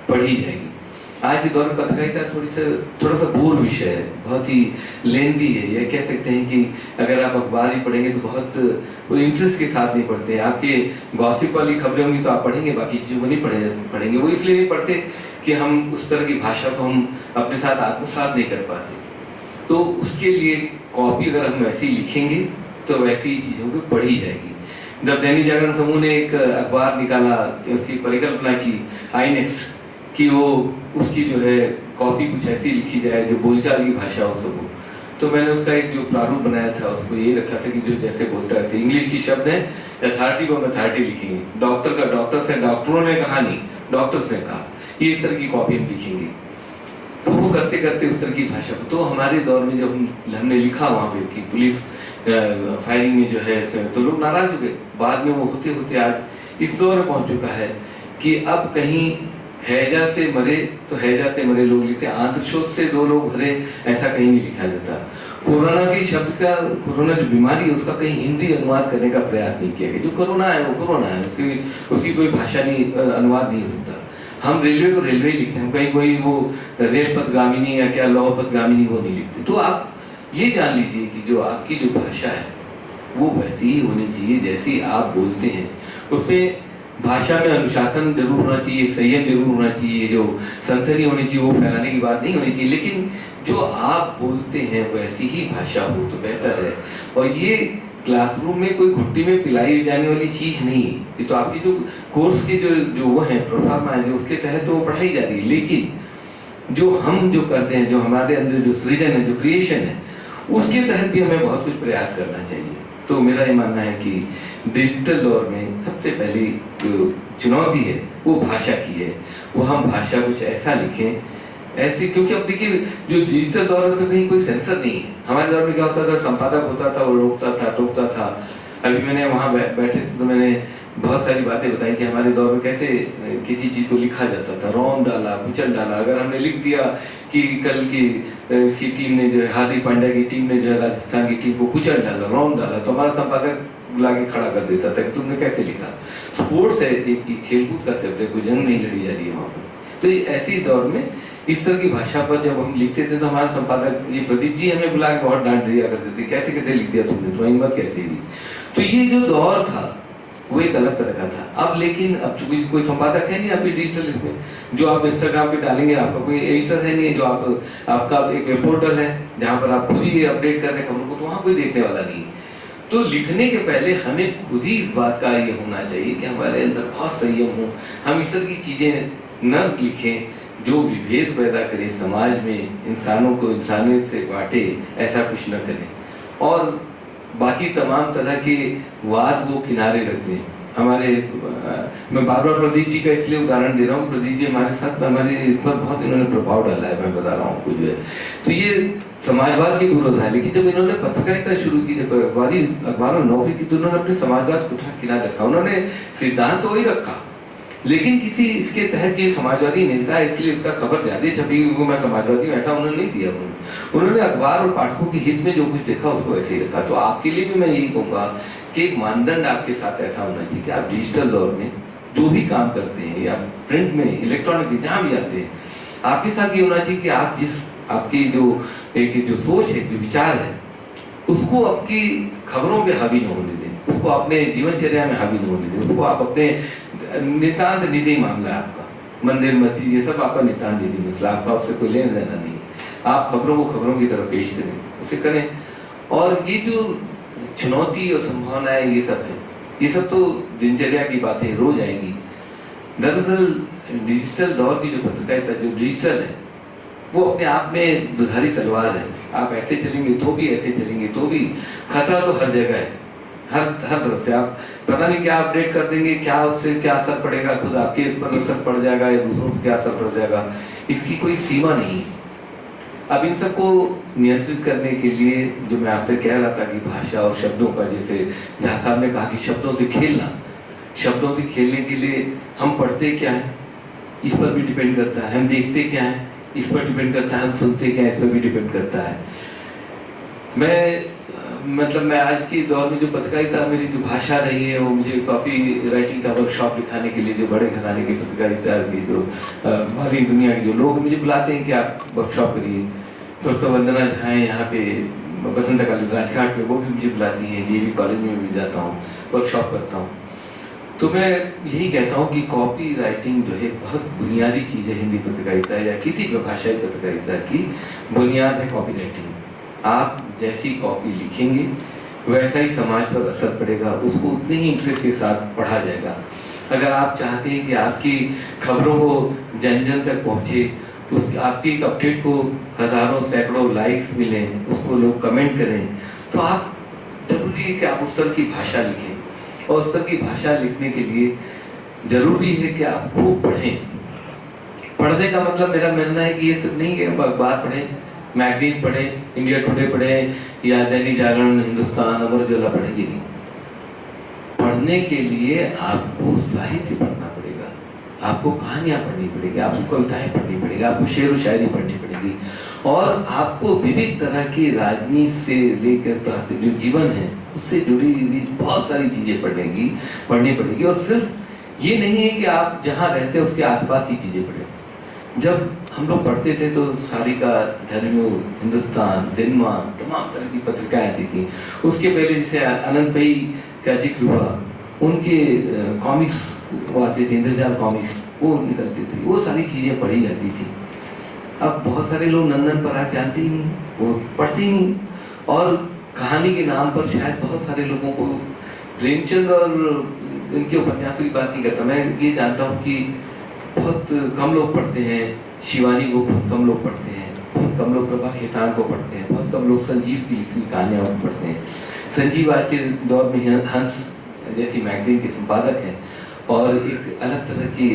पढ़ी जाएगी। आज के दौर में पत्रकारिता थोड़ा सा बोर विषय है, बहुत ही लेंदी है। या कह सकते हैं कि अगर आप अखबार ही पढ़ेंगे तो बहुत वो इंटरेस्ट के साथ नहीं पढ़ते। आपके गॉसिप वाली खबरें होंगी तो आप पढ़ेंगे, बाकी चीज़ों को नहीं पढ़ेंगे। वो इसलिए नहीं पढ़ते कि हम उस तरह की भाषा को हम अपने साथ आत्मसात नहीं कर पाते। तो उसके लिए कॉपी अगर हम वैसे ही लिखेंगे तो वैसी ही चीज़ों को पढ़ी जाएगी। जब दैनिक जागरण समूह ने एक अखबार निकाला, उसकी परिकल्पना की आईनेक्स्ट कि वो उसकी जो है कॉपी कुछ ऐसी लिखी जाए जो बोलचाल की भाषा हो सब, तो मैंने उसका एक जो प्रारूप बनाया था उसको ये रखा था कि जो जैसे बोलता है, इंग्लिश की शब्द है, अथॉरिटी को हम अथॉरिटी लिखेंगे, डॉक्टर का डॉक्टर से, डॉक्टरों ने कहा नहीं, डॉक्टर्स ने कहा, ये इस तरह की कॉपी हम लिखेंगे। तो वो करते करते उस तरह की भाषा को, तो हमारे दौर में जब हमने लिखा वहाँ पे कि पुलिस फायरिंग में जो है, तो लोग नाराज हो गए। बाद में वो होते होते आज इस दौर में पहुँच चुका है कि अब कहीं हैजा से मरे तो हैजा से मरे लोग लिखते हैं, आंत्रशोथ से 2 लोग मरे, ऐसा कहीं नहीं लिखा जाता। कोरोना के शब्द का, कोरोना जो बीमारी है उसका कहीं हिंदी अनुवाद करने का प्रयास नहीं किया गया। जो कोरोना है वो कोरोना है, उसकी कोई भाषा नहीं, अनुवाद नहीं हो सकता। हम रेलवे को रेलवे ही लिखते हैं, कहीं कोई वो रेल पथगामिनी या क्या लौह पथगामिनी वो नहीं लिखते। तो आप ये जान लीजिए कि जो आपकी जो भाषा है वो वैसी ही होनी चाहिए जैसी आप बोलते हैं। उसमें भाषा में अनुशासन जरूर होना चाहिए, संयम जरूर होना चाहिए, जो सनसनी होनी चाहिए वो फैलाने की बात नहीं होनी चाहिए, लेकिन जो आप बोलते हैं वैसी ही भाषा हो तो बेहतर है। और ये क्लासरूम में कोई घुट्टी में पिलाई जाने वाली चीज नहीं है। ये तो आपकी जो कोर्स के जो वो है प्रोफार्मा है, जो उसके तहत तो वो पढ़ाई जा रही है, लेकिन जो हम जो करते हैं, जो हमारे अंदर जो सृजन है, जो क्रिएशन है, उसके तहत भी हमें बहुत कुछ प्रयास करना चाहिए। तो मेरा ये मानना है कि डिजिटल दौर में सबसे पहली जो चुनौती है वो भाषा की है। वो हम भाषा कुछ ऐसा लिखें, ऐसे, क्योंकि अब देखिए जो डिजिटल दौर है तो कहीं कोई सेंसर नहीं है। हमारे दौर में क्या होता था, संपादक होता था, वो रोकता था, टोकता था। अभी मैंने वहाँ बैठे थे तो मैंने बहुत सारी बातें बताई कि हमारे दौर में कैसे किसी चीज़ को लिखा जाता था, रौन डाला, कुचल डाला। अगर हमने लिख दिया कि कल की टीम ने जो है, हार्दिक पांड्या की टीम ने जो है राजस्थान की टीम को कुचल डाला, रौन डाला, तो हमारा संपादक लाके खड़ा कर देता था कि तुमने कैसे लिखा। स्पोर्ट्स है, एक खेलकूद का शब्द है, कोई जंग नहीं लड़ी जा रही है वहाँ पर। तो ऐसे दौर में इस तरह की भाषा पर जब हम लिखते थे तो हमारा संपादक ये प्रदीप जी हमें बुला के बहुत डांट दिया करते थे, कैसे कैसे लिख दिया तुमने, तुम्हारी हिम्मत कैसे हुई। तो ये जो दौर था वो एक अलग तरह का था। अब लेकिन अब चूंकि कोई संपादक है नहीं आपके डिजिटल इसमें, जो आप इंस्टाग्राम पे डालेंगे, आपका कोई एडिटर है नहीं, जो आपका एक वेब पोर्टल है जहाँ पर आप खुद ही अपडेट कर रहे हैं खबरों को, तो वहाँ कोई देखने वाला नहीं। तो लिखने के पहले हमें खुद ही इस बात का ये होना चाहिए कि हमारे अंदर बहुत संयम हो, हम इस तरह की चीजें न लिखें जो विभेद पैदा करे समाज में, इंसानों को इंसानियत से बांटे, ऐसा कुछ न करें। और बाकी तमाम तरह के वाद को किनारे रखते हैं। हमारे मैं बार बार प्रदीप जी का इसलिए उदाहरण दे रहा हूँ, प्रदीप जी हमारे साथ हमारे इस पर बहुत इन्होंने प्रभाव डाला है, मैं बता रहा हूँ कुछ है। तो ये समाजवाद के विरोध है, लेकिन जब इन्होंने पत्रकारिता शुरू की, जब अखबारों में नौकरी की, तो उन्होंने अपने समाजवाद को उठा किनारे रखा। उन्होंने सिद्धांत तो वही रखा, लेकिन किसी इसके तहत ये समाजवादी नेता है इसलिए इसका खबर ज्यादा छपी क्योंकि मैं समाजवादी हूं, ऐसा उन्होंने नहीं दिया। उन्होंने अखबार और पाठकों के हित में जो कुछ देखा उसको ऐसे ही रखा। तो आपके लिए भी मैं यही कहूँगा कि एक मानदंड आपके साथ ऐसा होना चाहिए कि आप डिजिटल दौर में जो भी काम करते हैं या प्रिंट में, इलेक्ट्रॉनिक जहाँ भी आते हैं, आपके साथ ये होना चाहिए कि आप आपकी जो सोच है, जो विचार है, उसको आपकी खबरों पे हावी न होने दें, उसको अपने जीवनचर्या में हावी न होने दें, उसको आप अपने नितांत निधि मामला है आपका, मंदिर मस्जिद ये सब आपका नितांत निधि मसला, आपका उससे कोई लेना देना नहीं। आप खबरों को खबरों की तरफ पेश करें, उसे करें। और ये जो चुनौती और संभावनाएं ये सब है, ये सब तो दिनचर्या की बातें रोज आएंगी। दरअसल डिजिटल दौर की जो पत्रकारिता जो डिजिटल है वो अपने आप में दुधारी तलवार है। आप ऐसे चलेंगे तो भी, ऐसे चलेंगे तो भी, खतरा तो हर जगह है, हर तरफ से। आप पता नहीं क्या अपडेट कर देंगे, क्या उससे क्या असर पड़ेगा, खुद आपके इस पर असर पड़ जाएगा या दूसरों पर क्या असर पड़ जाएगा, इसकी कोई सीमा नहीं है। अब इन सबको नियंत्रित करने के लिए जो मैं आपसे कह रहा था कि भाषा और शब्दों का, जैसे झा साहब ने कहा कि शब्दों से खेलना, शब्दों से खेलने के लिए हम पढ़ते क्या है इस पर भी डिपेंड करता है, हम देखते क्या है इस पर डिपेंड करता है, हम सुनते क्या है इस पर भी डिपेंड करता है। मैं आज के दौर में जो पत्रकारिता मेरी जो भाषा रही है वो मुझे कॉपी राइटिंग का वर्कशॉप दिखाने के लिए जो बड़े घराने की पत्रकारिता की जो बाहरी दुनिया के जो लोग मुझे बुलाते हैं कि आप वर्कशॉप करिए। प्रोफेसर वंदना झा हैं यहाँ पे बसंत कॉलेज राजघाट में, वो भी मुझे बुलाती हैं, डीएवी कॉलेज में भी जाता हूँ, वर्कशॉप करता हूँ। तो मैं यही कहता हूँ कि कॉपी राइटिंग जो है बहुत बुनियादी चीज़ है हिंदी पत्रकारिता या किसी भी भाषाई पत्रकारिता की बुनियाद है कॉपी राइटिंग। आप जैसी कॉपी लिखेंगे वैसा ही समाज पर असर पड़ेगा, उसको उतने ही इंटरेस्ट के साथ पढ़ा जाएगा। अगर आप चाहते हैं कि आपकी खबरों को जन जन तक पहुँचे, उस आपकी एक अपडेट को हज़ारों सैकड़ों लाइक्स मिलें, उसको लोग कमेंट करें, तो आप जरूरी है कि आप उस तरह की भाषा लिखें। और उस तरह की भाषा लिखने के लिए जरूरी है कि आप खूब पढ़ें। पढ़ने का मतलब मेरा मानना है कि ये सब नहीं है अखबार पढ़ें, मैगजीन पढ़ें, इंडिया टुडे पढ़ें या दैनिक जागरण, हिंदुस्तान, अमर उजाला पढ़ें, ये नहीं। पढ़ने के लिए आपको साहित्य पढ़ना पड़ेगा, आपको कहानियाँ पढ़नी पड़ेगी, आपको कविताएं पढ़नी पड़ेगी, आपको शेर व शायरी पढ़नी पड़ेगी। और आपको विविध तरह की राजनीति से लेकर जो जीवन है उससे जुड़ी हुई बहुत सारी चीज़ें पढ़नी पड़ेगी। और सिर्फ ये नहीं है कि आप जहाँ रहते हैं उसके आसपास की चीज़ें पढ़ें। जब हम लोग पढ़ते थे तो सारिका, धर्मयुग, हिंदुस्तान, दिनमान, तमाम तरह की पत्रिकाएं आती थी। उसके पहले जैसे अनंत भाई का जिक्र हुआ, उनके कॉमिक्स वो आते थे, इंद्रजाल कॉमिक्स वो निकलती थी, वो सारी चीज़ें पढ़ी जाती थी। अब बहुत सारे लोग नंदन पराग जानते ही नहीं, वो पढ़ते ही नहीं। और कहानी के नाम पर शायद बहुत सारे लोगों को प्रेमचंद और इनके उपन्यासों की बात नहीं करता, मैं ये जानता हूँ कि बहुत कम लोग पढ़ते हैं शिवानी को, बहुत कम लोग पढ़ते हैं, बहुत कम लोग प्रभा खेतान को पढ़ते हैं, बहुत कम लोग संजीव की लिखी हुई कहानियाँ पढ़ते हैं। संजीव आज के दौर में हंस जैसी मैगजीन के संपादक हैं और एक अलग तरह की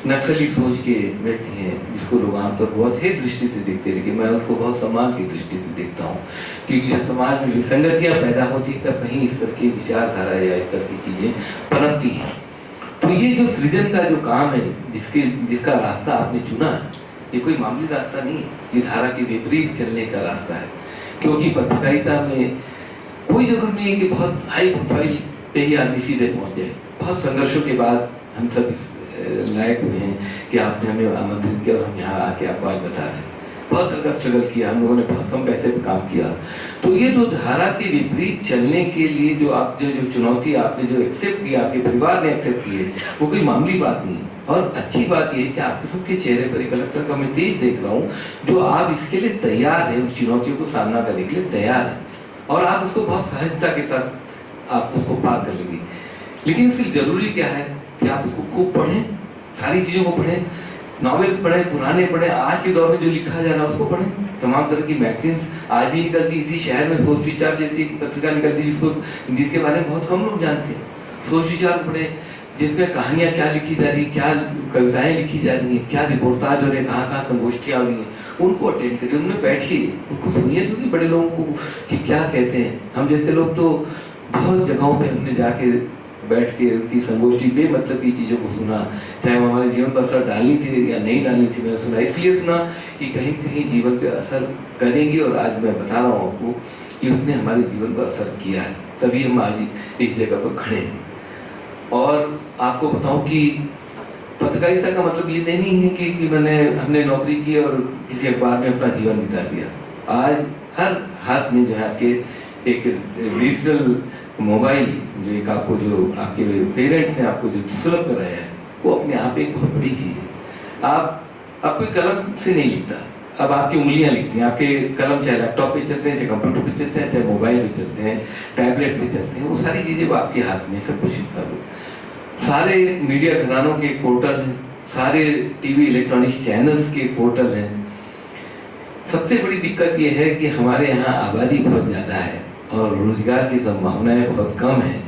नक्सली सोच के व्यक्ति हैं जिसको लोग आमतौर पर बहुत ही दृष्टि से देखते हैं, लेकिन मैं उनको बहुत सम्मान की दृष्टि से देखता हूँ, क्योंकि जब समाज में विसंगतियाँ पैदा होती हैं तब कहीं इस तरह की विचारधारा या इस तरह की चीज़ें पनपती हैं। तो ये जो सृजन का जो काम है, जिसका रास्ता आपने चुना है, ये कोई मामूली रास्ता नहीं है, ये धारा के विपरीत चलने का रास्ता है। क्योंकि पत्रकारिता में कोई जरूरी नहीं है कि बहुत हाई प्रोफाइल पे ही आदमी सीधे पहुंच जाए। बहुत संघर्षों के बाद हम सब इस लायक हुए हैं कि आपने हमें आमंत्रित किया और हम यहाँ आके आपको आज बता रहे हैं। बहुत तरह का स्ट्रगल किया हम लोगों ने, बहुत कम पैसे पे काम किया। तो ये जो धारा के विपरीत चलने के लिए जो आप जो चुनौती आपने जो एक्सेप्ट किया, आपके परिवार ने एक्सेप्ट की है, वो कोई मामूली बात नहीं है। और अच्छी बात यह है कि आपके सबके चेहरे पर एक अलग तरह का मैं तेज देख रहा हूँ, जो आप इसके लिए तैयार है, उन चुनौतियों को सामना करने के लिए तैयार है और आप उसको बहुत सहजता के साथ आप उसको पार कर लेंगे। लेकिन इसके जरूरी क्या है कि आप उसको खूब पढ़ें, सारी चीज़ों को पढ़ें, नॉवेल्स पढ़ें, पुराने पढ़ें, आज के दौर में जो लिखा जा रहा है उसको पढ़ें। तमाम तरह की मैगजीन्स आज भी निकलती, इसी शहर में सोच विचार जैसी पत्रिका निकलती जिसके बारे में बहुत कम लोग जानते हैं। सोच विचार पढ़ें, जिसमें कहानियाँ क्या लिखी जा रही, क्या कविताएं लिखी जा रही हैं, क्या रिपोर्टाज हो रहे हैं, कहाँ कहाँ संगोष्ठियाँ हो रही हैं, उनको अटेंड करिए, उनमें बैठिए, उनको सुनिए तो बड़े लोगों को कि क्या कहते हैं। हम जैसे लोग तो बहुत जगहों पे हमने जाके बैठ के उनकी संगोष्ठी बेमतलब की चीज़ों को सुना, चाहे वो हमारे जीवन पर असर डालनी थी या नहीं डालनी थी। मैंने सुना इसलिए सुना कि कहीं कहीं जीवन पे असर करेंगे, और आज मैं बता रहा हूँ आपको कि उसने हमारे जीवन पर असर किया है, तभी हम आज इस जगह पर खड़े हैं। और आपको बताऊं कि पत्रकारिता का मतलब ये नहीं है कि हमने नौकरी की और किसी अखबार में अपना जीवन बिता दिया। आज हर हाथ में जो है आपके एक डिजिटल मोबाइल, जो एक आपको जो आपके पेरेंट्स ने आपको जो सुलभ कराया है, वो अपने आप एक बहुत बड़ी चीज़ है। आप कोई कलम से नहीं लिखता, अब आपकी उंगलियां लिखती हैं। आपके कलम चाहे लैपटॉप पे चलते हैं, चाहे कंप्यूटर पे चलते हैं, चाहे मोबाइल पे चलते हैं, टैबलेट पे चलते हैं, वो सारी चीज़ें वो आपके हाथ में सब कुछ। सारे मीडिया घरानों के पोर्टल हैं, सारे टीवी इलेक्ट्रॉनिक्स चैनल्स के पोर्टल हैं। सबसे बड़ी दिक्कत ये है कि हमारे यहाँ आबादी बहुत ज़्यादा है और रोजगार की संभावनाएं बहुत कम है।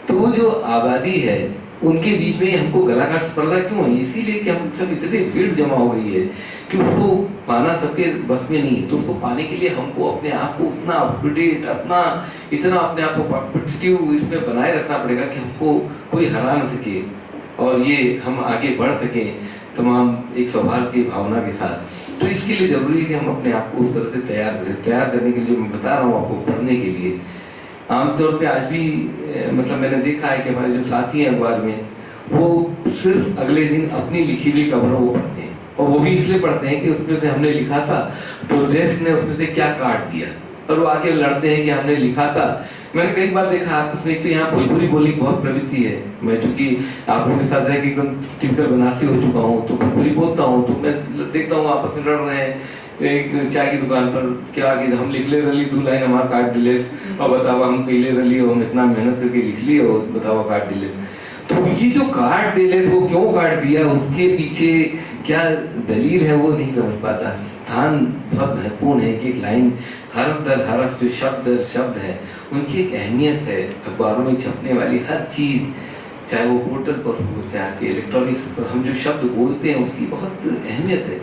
तो वो जो आबादी है उनके बीच में हमको गलाघाट स्पर्धा क्यों है? इसीलिए कि हम सब इतनी भीड़ जमा हो गई है कि उसको पाना सबके बस में नहीं है। तो उसको पाने के लिए हमको अपने आप को उतना अपटूडेट, इतना अपने आप को कॉम्पिटिटिव इसमें बनाए रखना पड़ेगा कि हमको कोई हरा न सके और ये हम आगे बढ़ सकें तमाम एक सौहार्द की भावना के साथ। तो इसके लिए ज़रूरी है कि हम अपने आप को उस तरह से तैयार करने के लिए, जो मैं बता रहा हूँ आपको, पढ़ने के लिए। आमतौर पे आज भी मतलब मैंने देखा है कि हमारे जो साथी हैं अखबार में, वो सिर्फ अगले दिन अपनी लिखी हुई खबरों को पढ़ते हैं, और वो भी इसलिए पढ़ते हैं कि उसमें से हमने लिखा था तो डेस्क ने उसमें से क्या काट दिया, और वो आके लड़ते हैं कि हमने लिखा था। मैंने कई बार देखा आपस में, एक तो यहाँ भोजपुरी बोलने की बहुत प्रवृत्ति है। मैं चूंकि आप लोगों के साथ रह के एकदम टिपिकल बनारसी हो चुका हूँ, तो भोजपुरी बोलता हूँ, तो मैं देखता हूँ आपस में लड़ रहे हैं एक चाय की दुकान पर, क्या कि हम लिख ले रही 2 लाइन हमारा काट दिले, और बताओ हम कैले रही हो, हम इतना मेहनत करके लिख ली और बताओ काट दिले। तो ये जो काट दिले वो क्यों काट दिया, उसके पीछे क्या दलील है वो नहीं समझ पाता। स्थान बहुत महत्वपूर्ण है कि एक लाइन हरफ दर हरफ, जो शब्द दर शब्द है, उनकी एक अहमियत है। अखबारों में छपने वाली हर चीज़, चाहे वो पोर्टल पर हो, चाहे इलेक्ट्रॉनिक्स पर हम जो शब्द बोलते हैं, उसकी बहुत अहमियत है।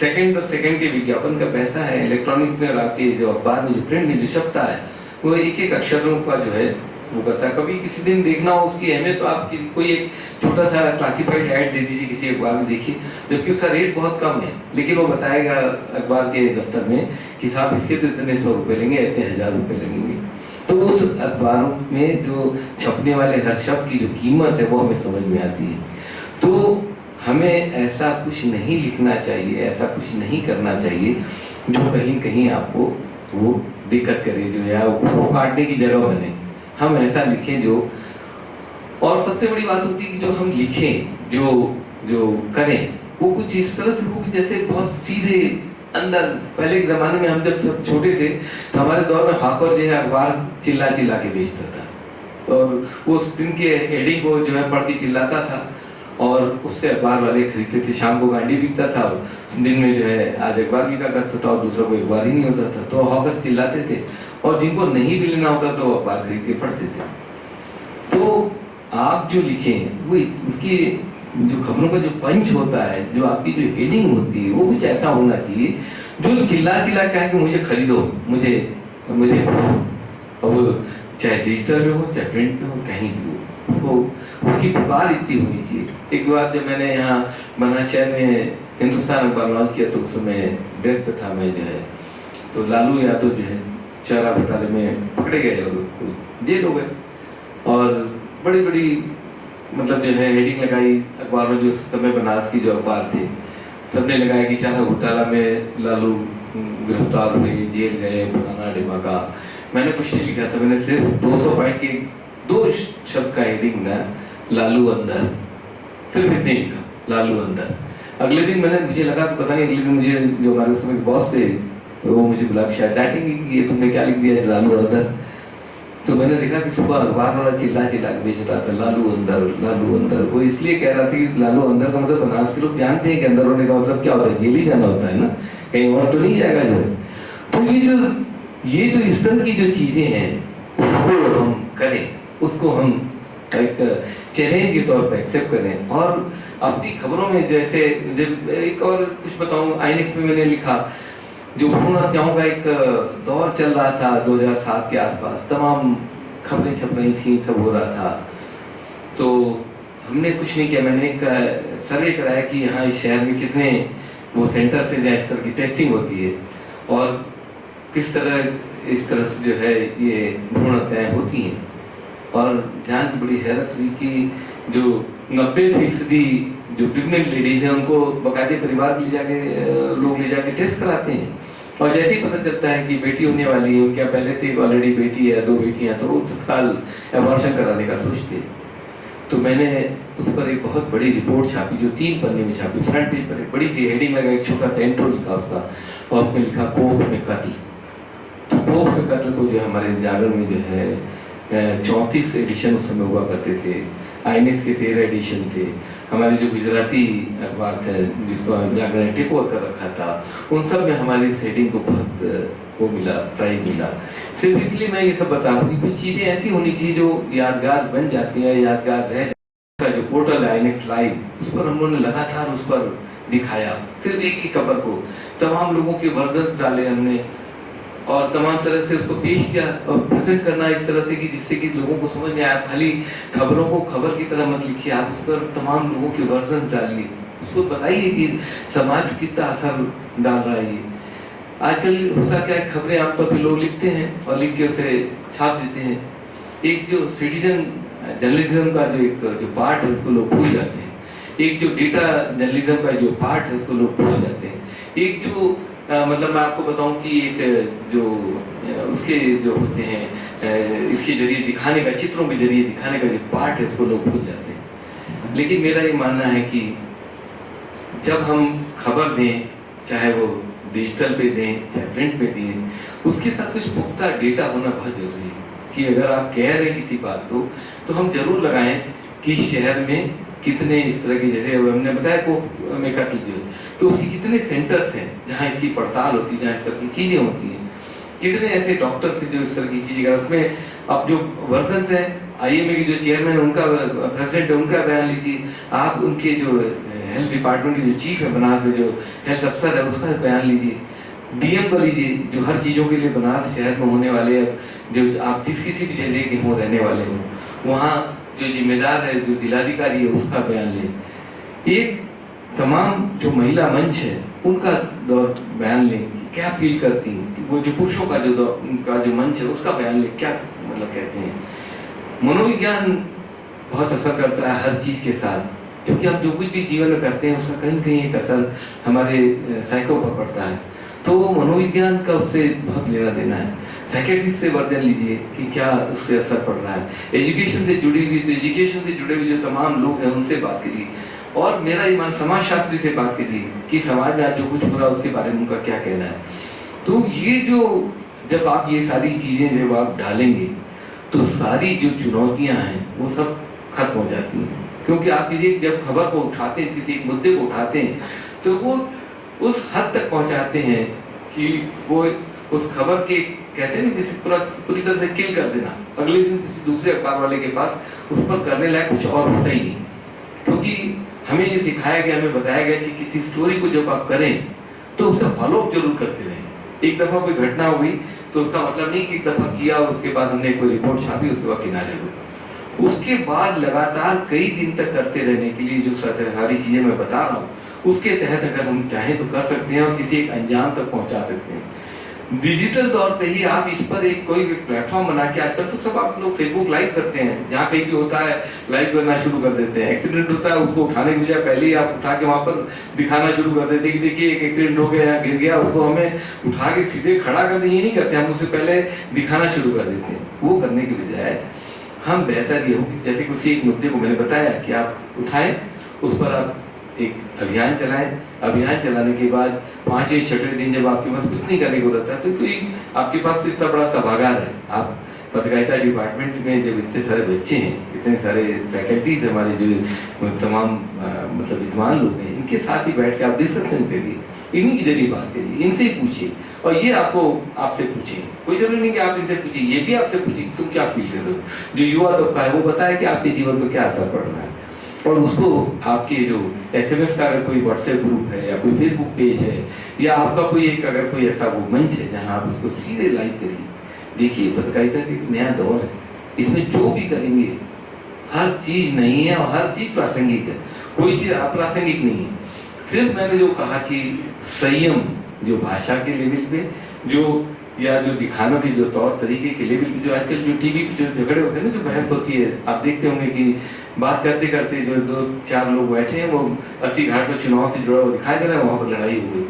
सेकंड दर सेकंड के विज्ञापन का पैसा है इलेक्ट्रॉनिक्स में, और आपके जो अखबार में जो प्रिंट में जो छपता है, वो एक एक अक्षरों का जो है वो करता है। कभी किसी दिन देखना हो उसकी अहमियत तो आप कोई एक छोटा सा क्लासिफाइड ऐड दे दीजिए किसी अखबार में, देखिए, जबकि उसका रेट बहुत कम है, लेकिन वो बताएगा अखबार के दफ्तर में कि साहब इसके तो इतने 100 रुपये लेंगे, इतने 1000 रुपये लगेंगे। तो उस अखबारों में जो छपने वाले हर शब्द की जो कीमत है वो हमें समझ में आती है। तो हमें ऐसा कुछ नहीं लिखना चाहिए, ऐसा कुछ नहीं करना चाहिए जो कहीं कहीं आपको वो दिक्कत करे, जो या उसको काटने की जगह बने। हम ऐसा लिखें जो, और सबसे बड़ी बात होती है कि जो हम लिखें, जो करें, वो कुछ इस तरह से हो कि जैसे बहुत सीधे अंदर। पहले के ज़माने में हम जब छोटे थे तो हमारे दौर में हॉकर जो है अखबार चिल्ला चिल्ला के बेचता था, और उस दिन के हेडिंग को जो है पढ़ के चिल्लाता था, और उससे अखबार वाले खरीदते थे। शाम को गांडी बिकता था, और दिन में जो है आज अखबार बिका करता था और दूसरा कोई अखबार ही नहीं होता था, तो हॉकर चिल्लाते थे, और जिनको नहीं भी लेना होता तो अखबार खरीद के पढ़ते थे। तो आप जो लिखें वो उसकी जो खबरों का जो पंच होता है, जो आपकी जो हेडिंग होती है, वो कुछ ऐसा होना चाहिए जो चिल्ला चिल्ला कहे कि मुझे खरीदो, मुझे अब चाहे डिजिटल में हो, चाहे प्रिंट में हो, कहीं भी हो, उसको उसकी पुकार इतनी होनी चाहिए। एक बार जब मैंने यहाँ बनारस शहर में हिंदुस्तान अखबार लॉन्च किया तो उस समय डेस्क पे था मैं, जो है तो लालू यादव जो है चारा घोटाले में पकड़े गए और उसको जेल हो गए, और बड़ी बड़ी मतलब जो है हेडिंग लगाई अखबार में, जो उस समय बनारस की जो अखबार थे सबने लगाया कि चारा घोटाला में लालू गिरफ्तार हुए, जेल गए, फलाना ढिमाका। मैंने कुछ नहीं लिखा था, मैंने सिर्फ 200 पॉइंट के 2 शब्द का हेडिंग था, लालू अंदर, सिर्फ इतने लिखा, लालू अंदर। अगले दिन मुझे लगा पता नहीं, अगले दिन मुझे जो हमारे उस समय बॉस थे वो मुझे बुला शायद डांटेंगे कि ये तुमने क्या लिख दिया लालू अंदर। तो मैंने देखा कि सुबह अखबार वाला चिल्ला चिल्ला के बेच रहा था लालू अंदर, लालू अंदर। वो इसलिए कह रहा था कि लालू अंदर का मतलब बनारस के लोग जानते हैं कि अंदर होने का मतलब क्या होता है, जेल ही जाना होता है ना, कहीं और तो नहीं जाएगा जो है। तो ये जो इस तरह की जो चीजें हैं उसको हम करें, उसको हम एक चैलेंज के तौर पर एक्सेप्ट करें, और अपनी खबरों में जैसे एक और कुछ बताऊं, आईएनएक्स में मैंने लिखा जो भ्रूण हत्याओं का एक दौर चल रहा था 2007 के आसपास, तमाम खबरें छप रही थी, सब हो रहा था। तो हमने कुछ नहीं किया, मैंने एक सर्वे कराया कि यहाँ इस शहर में कितने वो सेंटर से जहाँ इस तरह की टेस्टिंग होती है, और किस तरह इस तरह से जो है ये भ्रूण हत्याएं होती हैं। और जान की बड़ी हैरत हुई कि जो 90% जो प्रेग्नेंट लेडीज हैं उनको बाकायदे परिवार ले जाके लोग ले जाके टेस्ट कराते हैं, और जैसे ही पता चलता है कि बेटी होने वाली है, क्या पहले से ऑलरेडी बेटी है, 2 बेटियां, तो वो तत्काल एबॉर्शन कराने का सोचते हैं। तो मैंने उस पर एक बहुत बड़ी रिपोर्ट छापी जो 3 पन्ने में छापी, फ्रंट पेज पर एक बड़ी सी हेडिंग लगा, एक छोटा सा इंट्रो लिखा उसका, और उसमें लिखा कोख में कत्ल। तो कोख में कत्ल को जो हमारे जागरण में जो है 34 एडिशन उस समय हुआ करते थे, आईएनएक्स के 13 एडिशन थे, हमारे जो गुजराती अखबार थे जिसको जागरण ने टेक ओवर कर रखा था, उन सब में हमारी इस हेडिंग को बहुत वो मिला, प्राइज मिला। सिर्फ इसलिए मैं ये सब बता रहा हूँ कि कुछ चीज़ें ऐसी होनी चाहिए जो यादगार बन जाती हैं, यादगार रह जाती है। जो पोर्टल है आईएनएक्स लाइव, उस पर हम लोगों ने लगातार उस पर दिखाया, सिर्फ एक ही खबर को तमाम लोगों के वर्जन डाले हमने, और तमाम तरह से उसको पेश किया और प्रेजेंट करना इस तरह से कि जिससे कि लोगों को समझ में आया। खाली खबरों को खबर की तरह मत लिखिए, आप उस पर तमाम लोगों के वर्जन डालिए, उसको बताइए कि समाज पर कितना असर डाल रहा है ये। आजकल होता क्या है, खबरें आमतौर पर लोग लिखते हैं और लिख के उसे छाप देते हैं। एक जो सिटीजन जर्नलिज्म का जो पार्ट है उसको लोग भूल जाते हैं, एक जो डेटा जर्नलिज्म का जो पार्ट है उसको लोग भूल जाते हैं, एक जो मतलब मैं आपको बताऊं कि एक जो उसके जो होते हैं इसके जरिए दिखाने का, चित्रों के जरिए दिखाने का जो पार्ट है उसको लोग भूल जाते हैं। लेकिन मेरा ये मानना है कि जब हम खबर दें, चाहे वो डिजिटल पे दें चाहे प्रिंट पे दें, उसके साथ कुछ पुख्ता डेटा होना बहुत जरूरी है कि अगर आप कह रहे हैं किसी बात को तो हम जरूर लगाएं कि शहर में कितने इस तरह के, जैसे हमने बताया कोख में कत्ल जो, तो उसकी कितने सेंटर्स हैं जहाँ इसकी पड़ताल होती है, जहाँ इस तरह की चीज़ें होती हैं, कितने ऐसे डॉक्टर्स हैं जो इस तरह की चीज़ें कर। उसमें अब जो वर्जन्स हैं, आईएमए के जो चेयरमैन उनका, प्रेसिडेंट है, उनका बयान लीजिए, आप उनके जो हेल्थ डिपार्टमेंट के जो चीफ है बनारस में, जो हेल्थ अफसर है, उसका बयान लीजिए। डीएम का लीजिए, जो हर चीज़ों के लिए बनारस शहर में होने वाले, जो आप जिस किसी भी जगह के हों, रहने वाले हों, वहाँ जो जिम्मेदार है, जो जिलाधिकारी है, उसका बयान लें। एक तमाम जो महिला मंच है उनका दौर बयान लें, क्या फील करती हैं। वो जो पुरुषों का उनका जो मंच है उसका बयान लें, क्या मतलब कहते हैं। मनोविज्ञान बहुत असर करता है हर चीज़ के साथ, क्योंकि हम जो कुछ भी जीवन में करते हैं उसका कहीं न कहीं एक असर हमारे साइको पर पड़ता है। तो वो मनोविज्ञान का उससे बहुत लेना देना है। साइकेट्रिस्ट से वर्णन लीजिए कि क्या उससे असर पड़ रहा है। एजुकेशन से जुड़ी हुई, तो एजुकेशन से जुड़े हुए जो तमाम लोग हैं उनसे बात करिए, और मेरा ईमान समाजशास्त्री से बात करिए कि समाज में आज जो कुछ हो रहा है उसके बारे में उनका क्या कहना है। तो ये जो जब आप ये सारी चीज़ें जब आप डालेंगे तो सारी जो चुनौतियाँ हैं वो सब खत्म हो जाती हैं। क्योंकि आप किसी जब खबर को उठाते हैं, किसी एक मुद्दे को उठाते हैं, तो वो उस हद तक पहुंचाते हैं कि वो उस खबर के कहते हैं ना किसी पूरी तरह से किल कर देना। अगले दिन किसी दूसरे अखबार वाले के पास उस पर करने लायक कुछ और होता ही नहीं, क्योंकि हमें ये सिखाया गया, हमें बताया गया कि किसी स्टोरी को जब आप करें तो उसका फॉलोअप जरूर करते रहें। एक दफ़ा कोई घटना हो गई तो उसका मतलब नहीं कि एक दफ़ा किया और उसके बाद हमने कोई रिपोर्ट छापी उसके बाद किनारे हुए। उसके बाद लगातार कई दिन तक करते रहने के लिए जो सारी चीज़ें मैं बता रहा हूँ उसके तहत अगर हम चाहें तो कर सकते हैं और किसी एक अंजाम तक पहुंचा सकते हैं। डिजिटल तौर पे ही आप इस पर एक कोई प्लेटफॉर्म बना के, आजकल तो सब आप लोग फेसबुक लाइव करते हैं, जहाँ कहीं भी होता है लाइव करना शुरू कर देते हैं। एक्सीडेंट होता है उसको उठाने के बजाय पहले ही आप उठा के वहाँ पर दिखाना शुरू कर देते हैं कि देखिए एक एक्सीडेंट हो गया या गिर गया, उसको हमें उठा के सीधे खड़ा कर दें ये नहीं करते, हम उससे पहले दिखाना शुरू कर देते हैं। वो करने के बजाय हम बेहतर ये हो कि जैसे किसी एक मुद्दे को मैंने बताया कि आप उठाएं, उस पर आप एक अभियान चलाएं। अभियान चलाने के बाद 5वें 6वें दिन जब आपके पास कुछ नहीं करने को रहता है तो कोई आपके पास तो इतना बड़ा सभागार है, आप पत्रकारिता डिपार्टमेंट में जब इतने सारे बच्चे हैं, इतने सारे फैकल्टीज हमारे जो तमाम मतलब विद्वान लोग हैं, इनके साथ ही बैठ के आप डिस्कशन करिए, इन्हीं के जरिए बात करिए, इनसे ही पूछिए। और ये आपको आपसे पूछिए, कोई जरूरी नहीं कि आप इनसे पूछिए, ये भी आपसे पूछिए कि तुम क्या फील कर रहे हो। जो युवा तबका है वो बताए कि आपके जीवन पर क्या असर पड़ रहा है, और उसको आपके जो SMS का अगर कोई व्हाट्सएप ग्रुप है या कोई फेसबुक पेज है या आपका कोई एक अगर कोई ऐसा वो मंच है जहाँ आप उसको सीधे लाइव करिए। देखिए पत्रकारिता का एक नया दौर है, इसमें जो भी करेंगे हर चीज़ नहीं है और हर चीज़ प्रासंगिक है, कोई चीज़ अप्रासंगिक नहीं है। सिर्फ मैंने जो कहा कि संयम जो भाषा के लेवल पे जो या जो दिखाने के जो तौर तरीके के लेवल पे, जो आजकल जो टीवी पे जो झगड़े होते हैं ना, जो बहस होती है, आप देखते होंगे कि बात करते करते जो 2-4 लोग बैठे हैं वो 80 घाट में चुनाव से जुड़ा हुआ दिखाई दे रहा है, वहाँ पर लड़ाई हो गई।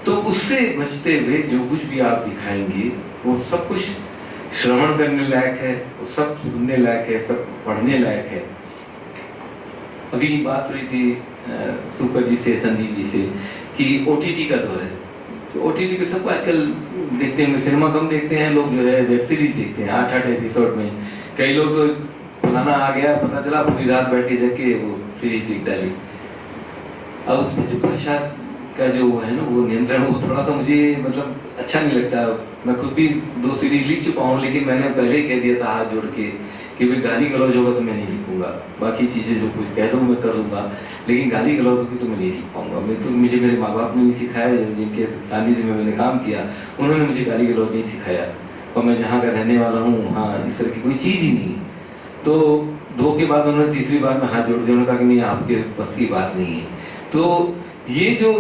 तो उससे बचते हुए जो कुछ भी आप दिखाएंगे वो सब कुछ श्रवण करने लायक है, वो सब सुनने लायक है, सब पढ़ने लायक है। अभी बात हुई थी सुकर जी से, संदीप जी से कि OTT का दौर है, तो OTT पे सबको आजकल देखते हैं, सिनेमा कम देखते हैं लोग, जो है वेब सीरीज देखते हैं 8-8 एपिसोड में। कई लोग तो पुराना आ गया, पता चला पूरी रात बैठ के जाके वो सीरीज देख डाली। अब उसमें जो भाषा का जो है ना वो नियंत्रण, वो थोड़ा सा मुझे मतलब अच्छा नहीं लगता। मैं खुद भी 2 सीरीज लिख चुका हूँ, लेकिन मैंने पहले ही कह दिया था हाथ जोड़ के कि भाई गाली गलौज होगा तो मैं नहीं लिखूंगा, बाकी चीज़ें जो कुछ कह दूँ मैं कर लूँगा, लेकिन गाली गलौज होगी तो मैं नहीं लिख पाऊँगा। मुझे मेरे माँ बाप ने नहीं सिखाया, जिनके सानिध्य में मैंने काम किया उन्होंने मुझे गाली गलौज नहीं सिखाया, और मैं जहाँ का रहने वाला हूँ वहाँ इस तरह की कोई चीज़ ही नहीं। तो 2 के बाद उन्होंने तीसरी बार में हाथ जोड़ दिया, उन्होंने कहा कि नहीं आपके बस की बात नहीं है। तो ये जो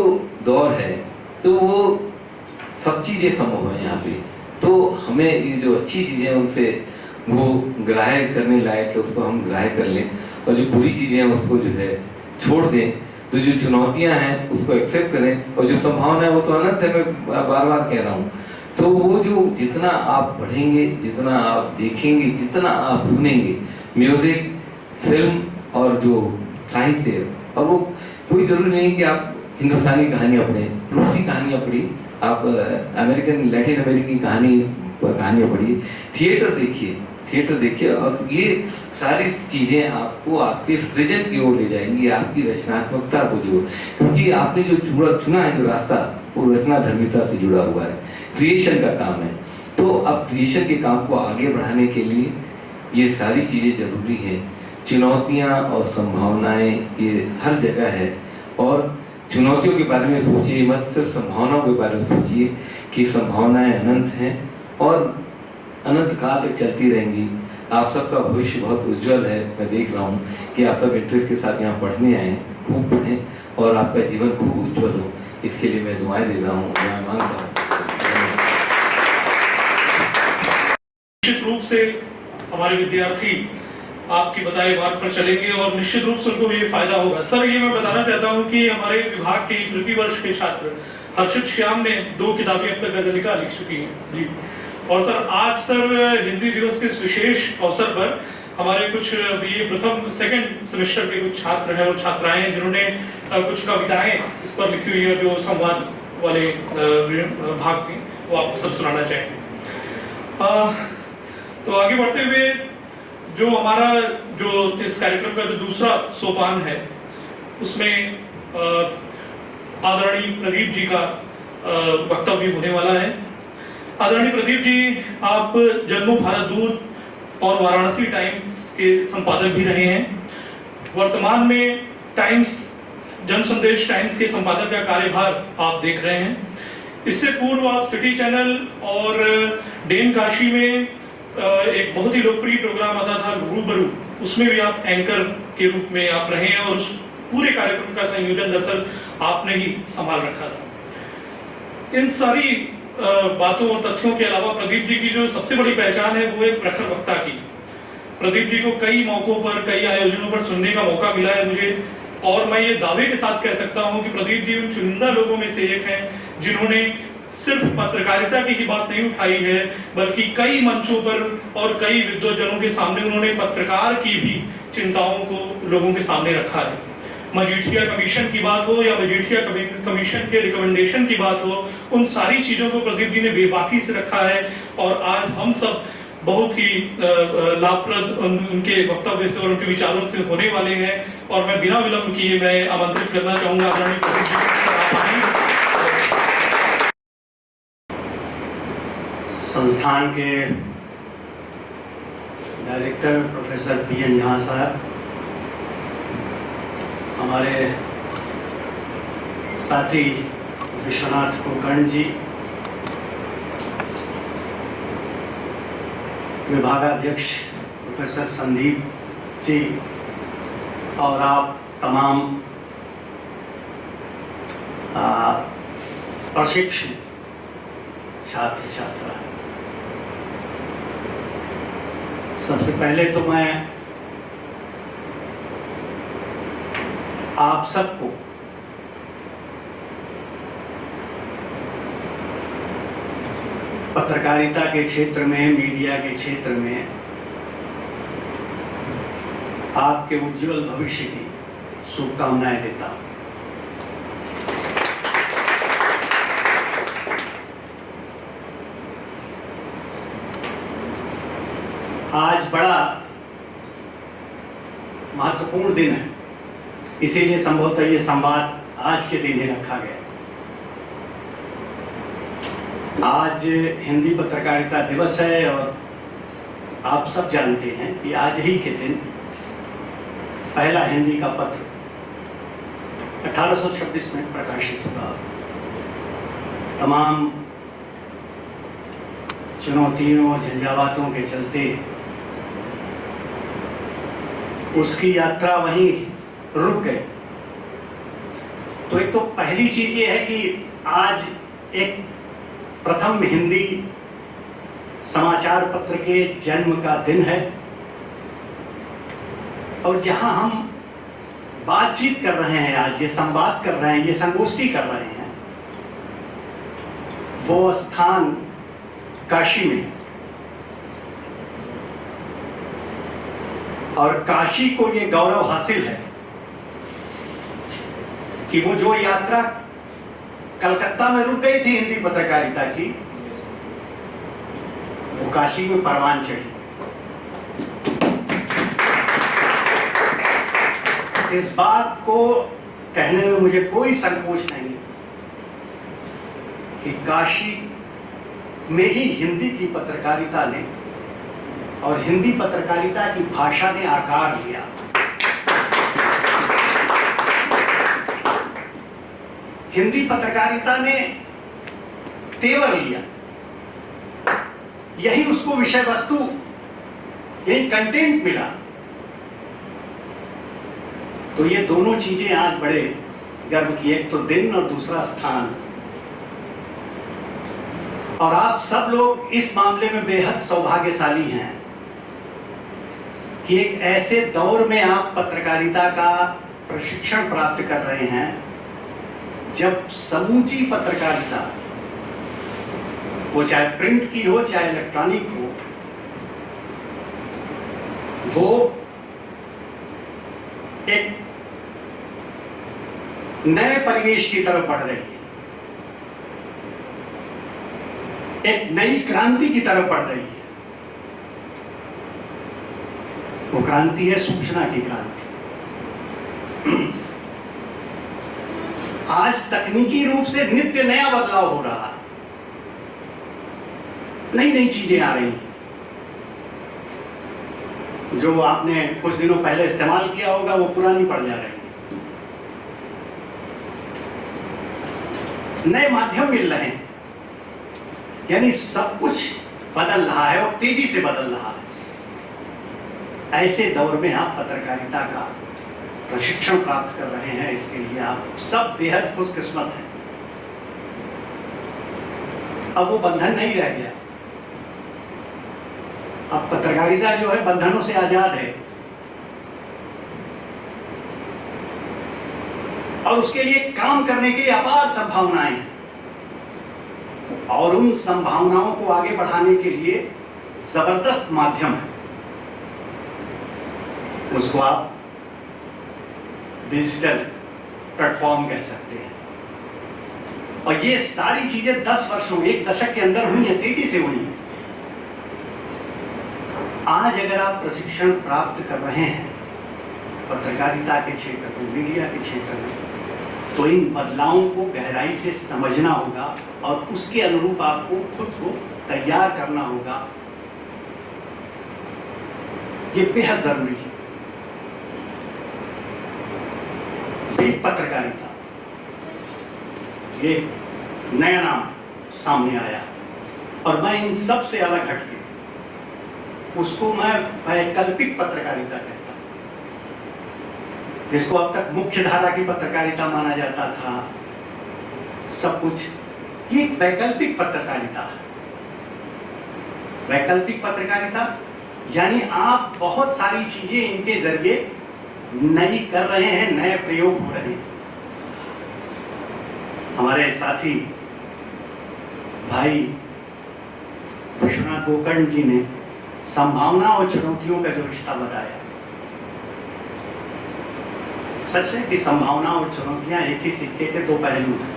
दौर है तो वो सब चीज़ें संभव है यहाँ पे, तो हमें ये जो अच्छी चीज़ें हैं उनसे वो ग्राह्य करने लायक है उसको हम ग्राह्य कर लें, और जो बुरी चीज़ें हैं उसको जो है छोड़ दें। तो जो चुनौतियाँ हैं उसको एक्सेप्ट करें, और जो संभावना है वो तो अनंत है, मैं बार बार कह रहा हूँ। तो वो जो जितना आप पढ़ेंगे, जितना आप देखेंगे, जितना आप सुनेंगे, म्यूज़िक, फिल्म और जो साहित्य, और वो कोई ज़रूरी नहीं कि आप हिंदुस्तानी कहानियाँ पढ़ें, रूसी कहानियाँ पढ़िए, आप अमेरिकन लैटिन अमेरिकी कहानियाँ पढ़िए, थिएटर देखिए, और ये सारी चीज़ें आपको आपके सृजन की ओर ले जाएंगी, आपकी रचनात्मकता को जो, क्योंकि आपने जो चुना है जो रास्ता वो रचना धर्मिता से जुड़ा हुआ है, क्रिएशन का काम है। तो अब क्रिएशन के काम को आगे बढ़ाने के लिए ये सारी चीज़ें जरूरी हैं। चुनौतियाँ और संभावनाएं ये हर जगह है, और चुनौतियों के बारे में सोचिए मत, सिर्फ संभावनाओं के बारे में सोचिए की संभावनाएं अनंत हैं और अनंत काल तक चलती रहेंगी। आप सबका भविष्य बहुत उज्जवल है। मैं देख रहा हूँ कि आप सब इंटरेस्ट के साथ यहाँ पढ़ने आए हैं, खूब पढ़ें और आपका जीवन खूब उज्जवल हो, इसके लिए मैं दुआएं दे रहा हूँ, दुआएं मांगता हूँ। निश्चित रूप से हमारे विद्यार्थी आपकी बताए बात पर चलेंगे और निश्चित रूप से उनको ये फायदा होगा। सर, ये मैं बताना चाहता हूँ कि हमारे विभाग के तृतीय वर्ष के छात्र हर्षित श्याम ने 2 किताबें अब तक गजलिका लिख चुकी हैं जी। और सर, आज सर हिंदी दिवस के इस विशेष अवसर पर हमारे कुछ ये प्रथम सेकंड सेमेस्टर के कुछ छात्र हैं और छात्राएं हैं जिन्होंने कुछ कविताएं इस पर लिखी हुई है जो संवाद वाले भाग में, वो आपको सब सुनाना चाहेंगे। तो आगे बढ़ते हुए जो हमारा जो इस कार्यक्रम का जो दूसरा सोपान है उसमें आदरणीय प्रदीप जी का वक्तव्य होने वाला है। आदरणीय प्रदीप जी, आप जन्मों भारत दूत और वाराणसी टाइम्स के संपादक भी रहे हैं। वर्तमान में टाइम्स जन संदेश टाइम्स के संपादक का कार्यभार आप देख रहे हैं। इससे पूर्व आप सिटी चैनल और डेन काशी में एक बहुत ही लोकप्रिय प्रोग्राम आता था रूबरू, उसमें भी आप एंकर के रूप में आप रहे हैं और उस पूरे कार्यक्रम का संयोजन दरअसल आपने ही संभाल रखा था। इन सारी बातों और तथ्यों के अलावा प्रदीप जी की जो सबसे बड़ी पहचान है वो एक प्रखर वक्ता की। प्रदीप जी को कई मौकों पर, कई आयोजनों पर सुनने का मौका मिला है मुझे, और मैं ये दावे के साथ कह सकता हूं कि प्रदीप जी उन चुनिंदा लोगों में से एक हैं जिन्होंने सिर्फ पत्रकारिता की ही बात नहीं उठाई है, बल्कि कई मंचों पर और कई विद्वजनों के सामने उन्होंने पत्रकार की भी चिंताओं को लोगों के सामने रखा है। मजीठिया कमीशन की बात हो या मजीठिया कमीशन के रिकमेंडेशन की बात हो, उन सारी चीजों को प्रदीप जी ने बेबाकी से रखा है और आज हम सब बहुत ही लाभप्रद उनके वक्तव्य से और उनके विचारों से होने वाले हैं। और मैं बिना विलंब किए मैं आमंत्रित करना चाहूंगा आदरणीय प्रदीप जी को। संस्थान के डायरेक्टर प्रोफेसर पी.एन. झा साहब, हमारे साथी विश्वनाथ कुलकर्णी जी, विभागाध्यक्ष प्रोफेसर संदीप जी और आप तमाम प्रशिक्षु छात्र छात्रा, सबसे पहले तो मैं आप सबको पत्रकारिता के क्षेत्र में, मीडिया के क्षेत्र में आपके उज्जवल भविष्य की शुभकामनाएं देता हूं। आज बड़ा महत्वपूर्ण दिन है, इसीलिए संभवतः ये संवाद आज के दिन ही रखा गया। आज हिंदी पत्रकारिता दिवस है और आप सब जानते हैं कि आज ही के दिन पहला हिंदी का पत्र 1826 में प्रकाशित हुआ। तमाम चुनौतियों, झंझावातों के चलते उसकी यात्रा वहीं रुक गई। तो एक तो पहली चीज ये है कि आज एक प्रथम हिंदी समाचार पत्र के जन्म का दिन है और जहां हम बातचीत कर रहे हैं, आज ये संवाद कर रहे हैं, ये संगोष्ठी कर रहे हैं, वो स्थान काशी में। और काशी को ये गौरव हासिल है कि वो जो यात्रा कलकत्ता में रुक गई थी हिंदी पत्रकारिता की, वो काशी में परवान चढ़ी। इस बात को कहने में मुझे कोई संकोच नहीं कि काशी में ही हिंदी की पत्रकारिता ने और हिंदी पत्रकारिता की भाषा ने आकार लिया। हिंदी पत्रकारिता ने तेवर लिया, यही उसको विषय वस्तु, यही कंटेंट मिला। तो ये दोनों चीजें आज बड़े गर्व की, एक तो दिन और दूसरा स्थान। और आप सब लोग इस मामले में बेहद सौभाग्यशाली हैं कि एक ऐसे दौर में आप पत्रकारिता का प्रशिक्षण प्राप्त कर रहे हैं जब समूची पत्रकारिता, वो चाहे प्रिंट की हो चाहे इलेक्ट्रॉनिक हो, वो एक नए परिवेश की तरफ बढ़ रही है, एक नई क्रांति की तरफ बढ़ रही है। वो क्रांति है सूचना की क्रांति। आज तकनीकी रूप से नित्य नया बदलाव हो रहा है, नई नई चीजें आ रही हैं। जो आपने कुछ दिनों पहले इस्तेमाल किया होगा वो पुरानी पड़ जा रही है। नए माध्यम मिल रहे हैं, यानी सब कुछ बदल रहा है और तेजी से बदल रहा है। ऐसे दौर में आप पत्रकारिता का प्रशिक्षण प्राप्त कर रहे हैं, इसके लिए आप सब बेहद खुशकिस्मत हैं। अब वो बंधन नहीं रह गया, अब पत्रकारिता जो है बंधनों से आजाद है और उसके लिए काम करने के लिए अपार संभावनाएं हैं। और उन संभावनाओं को आगे बढ़ाने के लिए जबरदस्त माध्यम है, उसको आप डिजिटल प्लेटफॉर्म कह सकते हैं। और ये सारी चीजें 10 वर्षों, एक दशक के अंदर हुई है, तेजी से हुई है। आज अगर आप प्रशिक्षण प्राप्त कर रहे हैं पत्रकारिता के क्षेत्र में, मीडिया के क्षेत्र में, तो इन बदलावों को गहराई से समझना होगा और उसके अनुरूप आपको खुद को तैयार करना होगा। ये बेहद जरूरी है। वेब पत्रकारिता, ये नया नाम सामने आया और मैं इन सब से अलग हटके उसको मैं वैकल्पिक पत्रकारिता कहता हूं, जिसको अब तक मुख्य धारा की पत्रकारिता माना जाता था सब कुछ, ये एक वैकल्पिक पत्रकारिता है। वैकल्पिक पत्रकारिता यानी आप बहुत सारी चीजें इनके जरिए नई कर रहे हैं, नए प्रयोग हो रहे हैं। हमारे साथी भाई विश्वनाथ गोकर्ण जी ने संभावना और चुनौतियों का जो रिश्ता बताया, सच है कि संभावना और चुनौतियां एक ही सिक्के के दो पहलू हैं।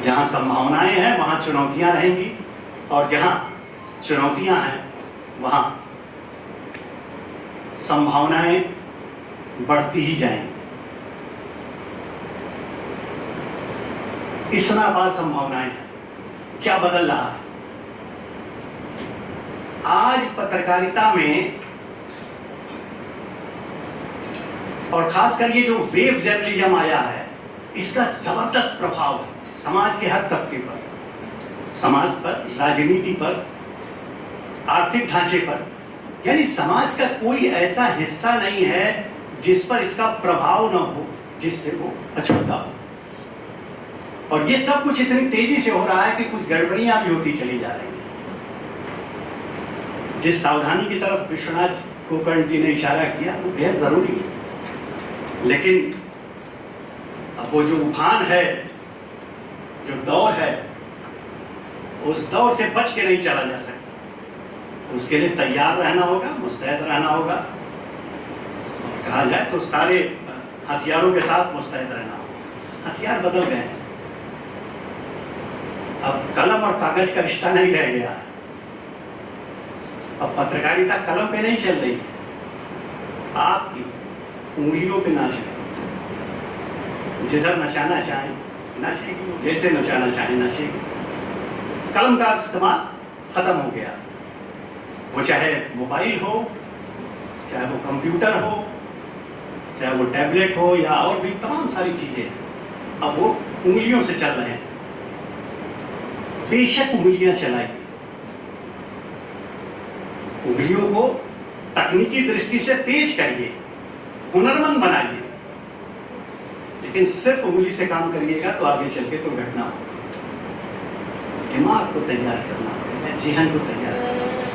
जहां संभावनाएं हैं वहां चुनौतियां रहेंगी और जहां चुनौतियां हैं वहां संभावनाएं बढ़ती ही जाएंगी। इतना अपार संभावनाएं हैं। क्या बदल रहा है आज पत्रकारिता में, और खासकर ये जो वेब जर्नलिज्म आया है, इसका जबरदस्त प्रभाव है समाज के हर तबके पर, समाज पर, राजनीति पर, आर्थिक ढांचे पर। यानी समाज का कोई ऐसा हिस्सा नहीं है जिस पर इसका प्रभाव न हो, जिससे वो अछूता हो। और ये सब कुछ इतनी तेजी से हो रहा है कि कुछ गड़बड़ियां भी होती चली जा रही हैं। जिस सावधानी की तरफ विश्वनाथ गोकर्ण जी ने इशारा किया वो बेहद जरूरी है, लेकिन अब वो जो उफान है, जो दौर है, उस दौर से बच के नहीं चला जा सकता। उसके लिए तैयार रहना होगा, मुस्तैद रहना होगा, और कहा जाए तो सारे हथियारों के साथ मुस्तैद रहना होगा। हथियार बदल गए हैं, अब कलम और कागज का रिश्ता नहीं रह गया। अब पत्रकारिता कलम पे नहीं चल रही है, आपकी उंगलियों पे नाच रही। जिधर नचाना चाहे नाचेगी, जैसे नचाना चाहे नाचेगी। कलम का इस्तेमाल खत्म हो गया, वो चाहे मोबाइल हो, चाहे वो कंप्यूटर हो, चाहे वो टैबलेट हो, या और भी तमाम सारी चीजें, अब वो उंगलियों से चल रहे हैं। बेशक उंगलियां चलाइए, उंगलियों को तकनीकी दृष्टि से तेज करिए, हुनरमंद बनाइए, लेकिन सिर्फ उंगली से काम करिएगा तो आगे चल के तो घटना होगी। दिमाग को तैयार करना पड़ेगा, जेहन को तैयार करना पड़ेगा।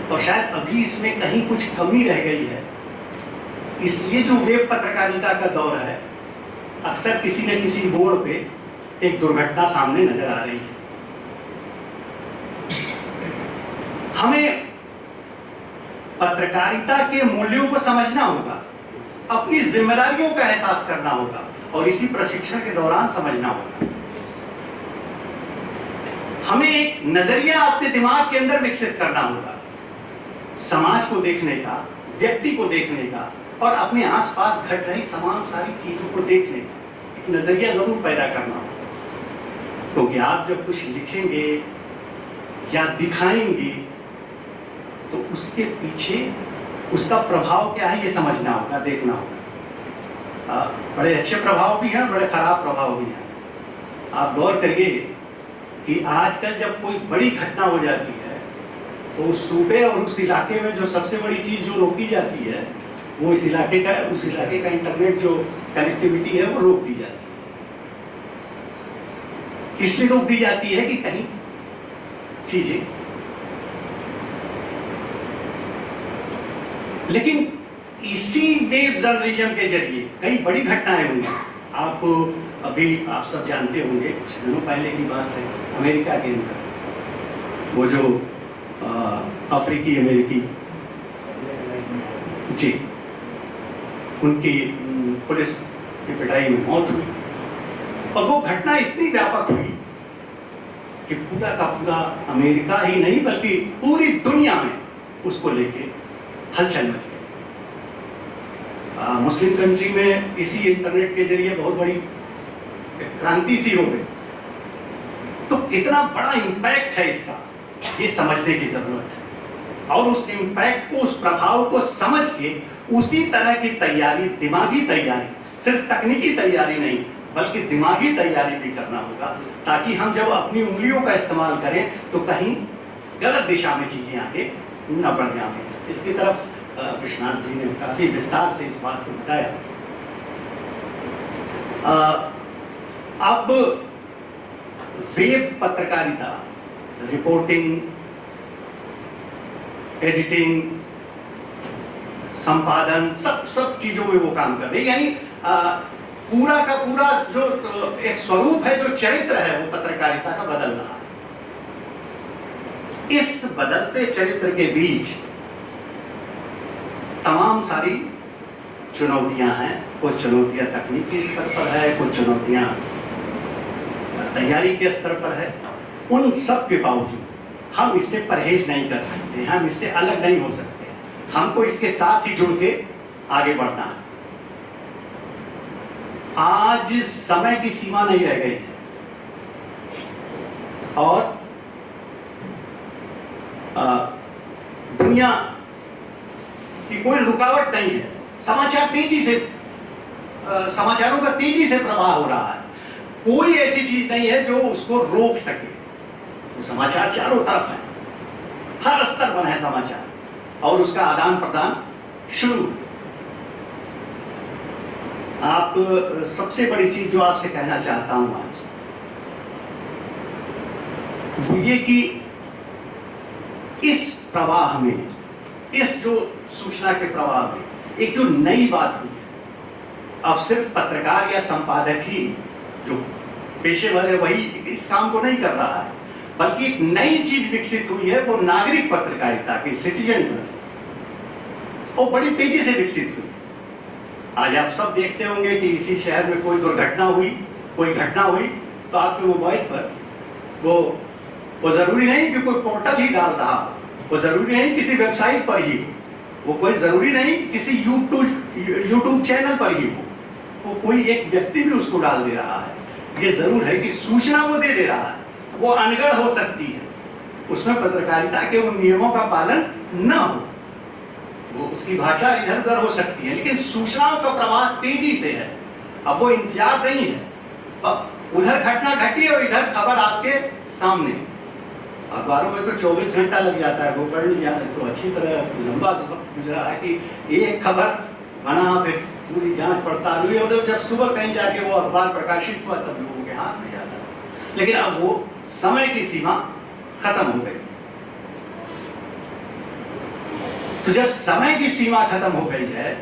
और शायद अभी इसमें कहीं कुछ कमी रह गई है, इसलिए जो वेब पत्रकारिता का दौर है, अक्सर किसी न किसी मोड़ पे एक दुर्घटना सामने नजर आ रही है। हमें पत्रकारिता के मूल्यों को समझना होगा, अपनी जिम्मेदारियों का एहसास करना होगा और इसी प्रशिक्षण के दौरान समझना होगा। हमें एक नजरिया अपने दिमाग के अंदर विकसित करना होगा, समाज को देखने का, व्यक्ति को देखने का और अपने आसपास घट रही तमाम सारी चीजों को देखने का एक नजरिया जरूर पैदा करना होगा। क्योंकि आप जब कुछ लिखेंगे या दिखाएंगे तो उसके पीछे उसका प्रभाव क्या है ये समझना होगा, देखना होगा। बड़े अच्छे प्रभाव भी हैं, बड़े खराब प्रभाव भी हैं। आप गौर करिए कि आजकल जब कोई बड़ी घटना हो जाती है तो उस सूबे और उस इलाके में जो सबसे बड़ी चीज जो रोकी जाती है वो उस इलाके का इंटरनेट जो कनेक्टिविटी है वो रोक दी जाती है। इसलिए रोक दी जाती है कि कहीं चीजें, लेकिन इसी वेब जर्नलिज्म के जरिए कई बड़ी घटनाएं हुई। आप अभी आप सब जानते होंगे, कुछ दिनों पहले की बात है, अमेरिका के अंदर वो जो अफ्रीकी अमेरिकी जी, उनकी पुलिस की पिटाई में मौत हुई और वो घटना इतनी व्यापक हुई कि पूरा का पूरा अमेरिका ही नहीं बल्कि पूरी दुनिया में उसको लेके हलचल मच गई। मुस्लिम कंट्री में इसी इंटरनेट के जरिए बहुत बड़ी क्रांति सी हो गई। तो कितना बड़ा इम्पैक्ट है इसका, ये समझने की जरूरत है और उस इम्पैक्ट को, उस प्रभाव को समझ के उसी तरह की तैयारी, दिमागी तैयारी, सिर्फ तकनीकी तैयारी नहीं बल्कि दिमागी तैयारी भी करना होगा, ताकि हम जब अपनी उंगलियों का इस्तेमाल करें तो कहीं गलत दिशा में चीजें आगे न बढ़ जाएं। इसकी तरफ विश्वनाथ जी ने काफी विस्तार से इस बात को बताया। अब वेब पत्रकारिता, रिपोर्टिंग, एडिटिंग, संपादन, सब चीजों में वो काम कर रहे हैं। यानी पूरा का पूरा जो एक स्वरूप है, जो चरित्र है, वो पत्रकारिता का बदल रहा है। इस बदलते चरित्र के बीच तमाम सारी चुनौतियां हैं। कुछ चुनौतियां तकनीकी स्तर पर है, कुछ चुनौतियां तैयारी के स्तर पर है। उन सब के बावजूद हम इससे परहेज नहीं कर सकते, हम इससे अलग नहीं हो सकते, हमको इसके साथ ही जुड़ के आगे बढ़ना है। आज समय की सीमा नहीं रह गई है और दुनिया की कोई रुकावट नहीं है। समाचार तेजी से, समाचारों का तेजी से प्रवाह हो रहा है। कोई ऐसी चीज नहीं है जो उसको रोक सके। वो समाचार चारों तरफ है, हर स्तर पर है समाचार और उसका आदान प्रदान शुरू। आप सबसे बड़ी चीज जो आपसे कहना चाहता हूं आज वो ये कि इस प्रवाह में, इस जो सूचना के प्रवाह में एक जो नई बात हुई है, अब सिर्फ पत्रकार या संपादक ही जो पेशेवर है वही इस काम को नहीं कर रहा है, बल्कि एक नई चीज विकसित हुई है, वो नागरिक पत्रकारिता की, सिटीजन जर्नलिज्म, वो बड़ी तेजी से विकसित हुई। आज आप सब देखते होंगे कि इसी शहर में कोई दुर्घटना हुई, कोई घटना हुई तो आपके मोबाइल पर वो जरूरी नहीं कि कोई पोर्टल ही डाल रहा हो, वो जरूरी नहीं किसी वेबसाइट पर ही हो, वो कोई जरूरी नहीं किसी यूट्यूब चैनल पर ही हो, वो कोई एक व्यक्ति भी उसको डाल दे रहा है। ये जरूर है कि सूचना वो दे रहा है, वो अनगढ़ हो सकती है, उसमें पत्रकारिता के उन नियमों का पालन न हो, वो उसकी भाषा इधर उधर हो सकती है, लेकिन सूचनाओं का प्रवाह तेजी से है। अब वो इंतजार नहीं है, उधर घटना घटी और इधर खबर आपके सामने। अखबारों में तो 24 घंटा लग जाता है, वो पढ़ लिया तो अच्छी तरह लंबा वक्त गुजरा है कि एक खबर बना, फिर पूरी जांच पड़ताल हुई, और जब सुबह कहीं जाके वो अखबार प्रकाशित हुआ तब लोगों के हाथ में जाता है। लेकिन अब वो समय की सीमा खत्म हो गई। तो जब समय की सीमा खत्म हो गई है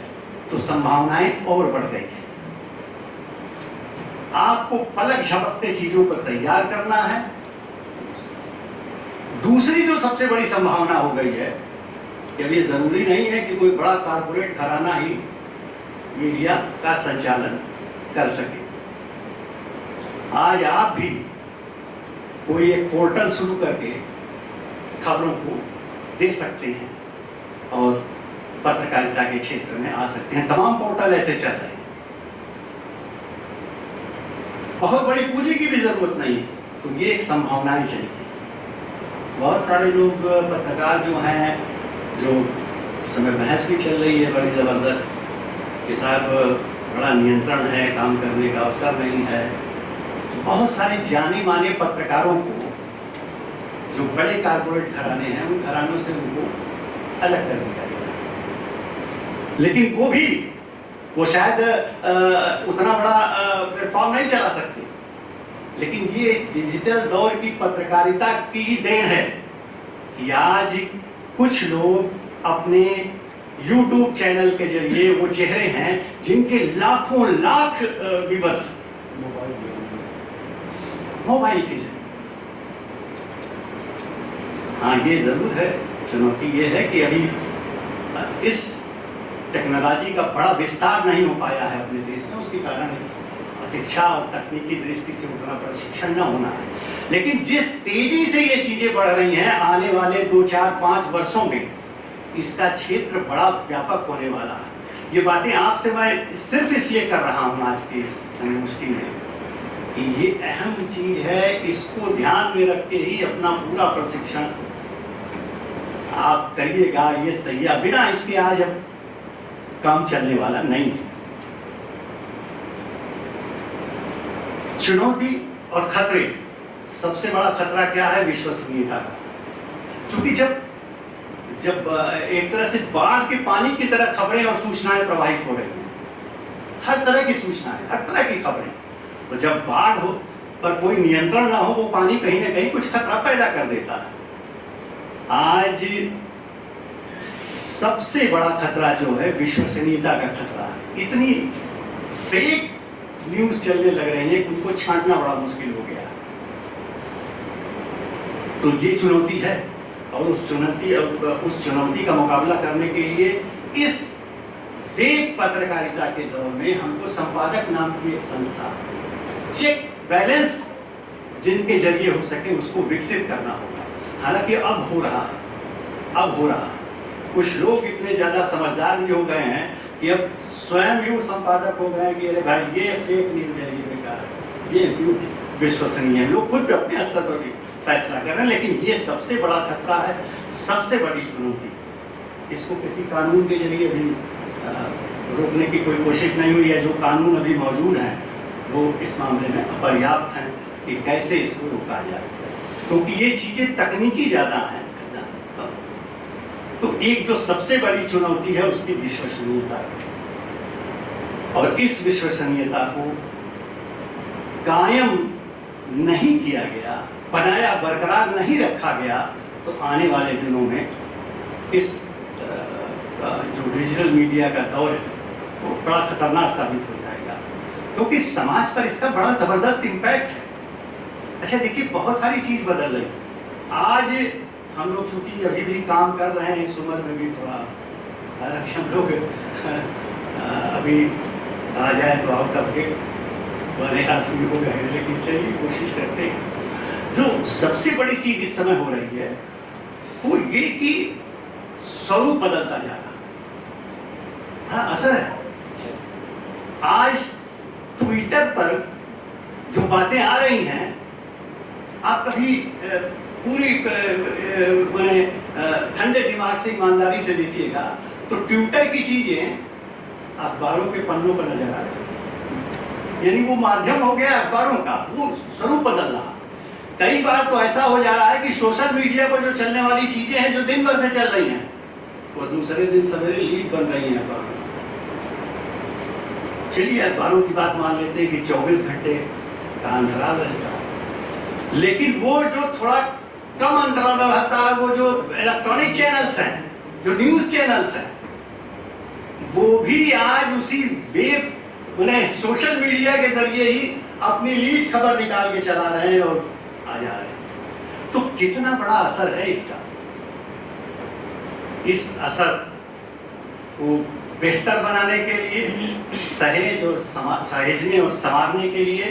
तो संभावनाएं और बढ़ गई है। आपको पलक झपकते चीजों पर तैयार करना है। दूसरी जो सबसे बड़ी संभावना हो गई है कि अब ये जरूरी नहीं है कि कोई बड़ा कारपोरेट घराना ही मीडिया का संचालन कर सके। आज आप भी कोई एक पोर्टल शुरू करके खबरों को दे सकते हैं और पत्रकारिता के क्षेत्र में आ सकते हैं। तमाम पोर्टल ऐसे चल रहे हैं। बहुत बड़ी पूंजी की भी जरूरत नहीं है, तो ये एक संभावनाएं चाहिए। बहुत सारे लोग पत्रकार जो हैं, जो इस समय बहस भी चल रही है बड़ी जबरदस्त कि साहब बड़ा नियंत्रण है, काम करने का अवसर नहीं है। बहुत सारे जाने माने पत्रकारों को, जो बड़े कारपोरेट घराने हैं, उन घरानों से उनको अलग कर दिया गया। लेकिन वो शायद उतना बड़ा प्लेटफॉर्म नहीं चला सकते। लेकिन ये डिजिटल दौर की पत्रकारिता की ही देन है कि आज कुछ लोग अपने YouTube चैनल के जरिए वो चेहरे हैं जिनके लाखों लाख व्यूअर्स मोबाइल के जरिए। हाँ, ये जरूर है, चुनौती ये है कि अभी इस टेक्नोलॉजी का बड़ा विस्तार नहीं हो पाया है अपने देश में। उसके कारण शिक्षा और तकनीकी दृष्टि से उतना प्रशिक्षण न होना है। लेकिन जिस तेजी से ये चीजें बढ़ रही हैं, आने वाले 2, 4, 5 वर्षों में इसका क्षेत्र बड़ा व्यापक होने वाला है। ये बातें आपसे मैं सिर्फ इसलिए कर रहा हूँ आज की इस संगोष्ठी में कि ये अहम चीज है। इसको ध्यान में रख के ही अपना पूरा प्रशिक्षण आप करिएगा। ये तैयार, बिना इसके आज अब काम चलने वाला नहीं है। चुनौती और खतरे, सबसे बड़ा खतरा क्या है? विश्वसनीयता का। क्योंकि जब एक तरह से बाढ़ के पानी की तरह खबरें और सूचनाएं प्रवाहित हो रही हैं, हर तरह की सूचनाएं, हर तरह की खबरें, तो जब बाढ़ हो पर कोई नियंत्रण ना हो, वो पानी कहीं ना कहीं कुछ खतरा पैदा कर देता है। आज सबसे बड़ा खतरा जो है विश्वसनीयता का खतरा है। इतनी फेक न्यूज चलने लग रही है कि उनको छांटना बड़ा मुश्किल हो गया। तो ये चुनौती है, और उस चुनौती का मुकाबला करने के लिए इस वेब पत्रकारिता के दौर में हमको संपादक नाम की एक संस्था, चेक बैलेंस जिनके जरिए हो सके, उसको विकसित करना होगा। हालांकि अब हो रहा है। कुछ लोग इतने ज्यादा समझदार भी हो गए हैं कि अब स्वयं ही वो संपादक हो गए कि अरे भाई ये फेक न्यूज है, ये बेकार है, ये न्यूज विश्वसनीय है। लोग खुद भी अपने स्तर पर भी फैसला कर रहे हैं। लेकिन ये सबसे बड़ा खतरा है, सबसे बड़ी चुनौती। इसको किसी कानून के जरिए भी रोकने की कोई कोशिश नहीं हुई है। जो कानून अभी मौजूद हैं वो इस मामले में अपर्याप्त हैं कि कैसे इसको रोका जाए, क्योंकि ये चीजें तकनीकी ज्यादा हैं। तो एक जो सबसे बड़ी चुनौती है उसकी विश्वसनीयता, और इस विश्वसनीयता को कायम नहीं किया गया, बनाया, बरकरार नहीं रखा गया, तो आने वाले दिनों में इस जो डिजिटल मीडिया का दौर है वो बड़ा खतरनाक साबित हो जाएगा, क्योंकि समाज पर इसका बड़ा जबरदस्त इम्पैक्ट है। अच्छा देखिए, बहुत सारी चीज बदल रही है। आज हम लोग चूंकि अभी भी काम कर रहे हैं, इस उम्र में भी थोड़ा हालांकि हम लोग अभी आ जाए तो आउट ऑफ डेट वाले आदमी हो गए, लेकिन चलिए कोशिश करते हैं। जो सबसे बड़ी चीज इस समय हो रही है वो ये कि स्वरूप बदलता जा रहा है। हाँ, असर है। आज ट्विटर पर जो बातें आ रही हैं, आप कभी पूरी ठंडे दिमाग से, ईमानदारी से देखिएगा तो ट्विटर की चीजें अखबारों के पन्नों पर नजर आ रही है। यानी वो माध्यम हो गया अखबारों का, वो स्वरूप बदल रहा। कई बार तो ऐसा हो जा रहा है कि सोशल मीडिया पर जो चलने वाली चीजें हैं जो दिन भर से चल रही हैं वो दूसरे दिन सवेरे लीड बन रही हैं अखबारों। चलिए अखबारों की बात मान लेते हैं कि 24 घंटे का अंतराल रहेगा, लेकिन वो जो थोड़ा कम अंतराल रहता है, वो जो इलेक्ट्रॉनिक चैनल्स हैं, जो न्यूज चैनल्स हैं, वो भी आज उसी वेब मैंने सोशल मीडिया के जरिए ही अपनी लीड खबर निकाल के चला रहे हैं और आ जा रहे हैं। तो कितना बड़ा असर है इसका। इस असर को बेहतर बनाने के लिए सहेजने और संवारने के लिए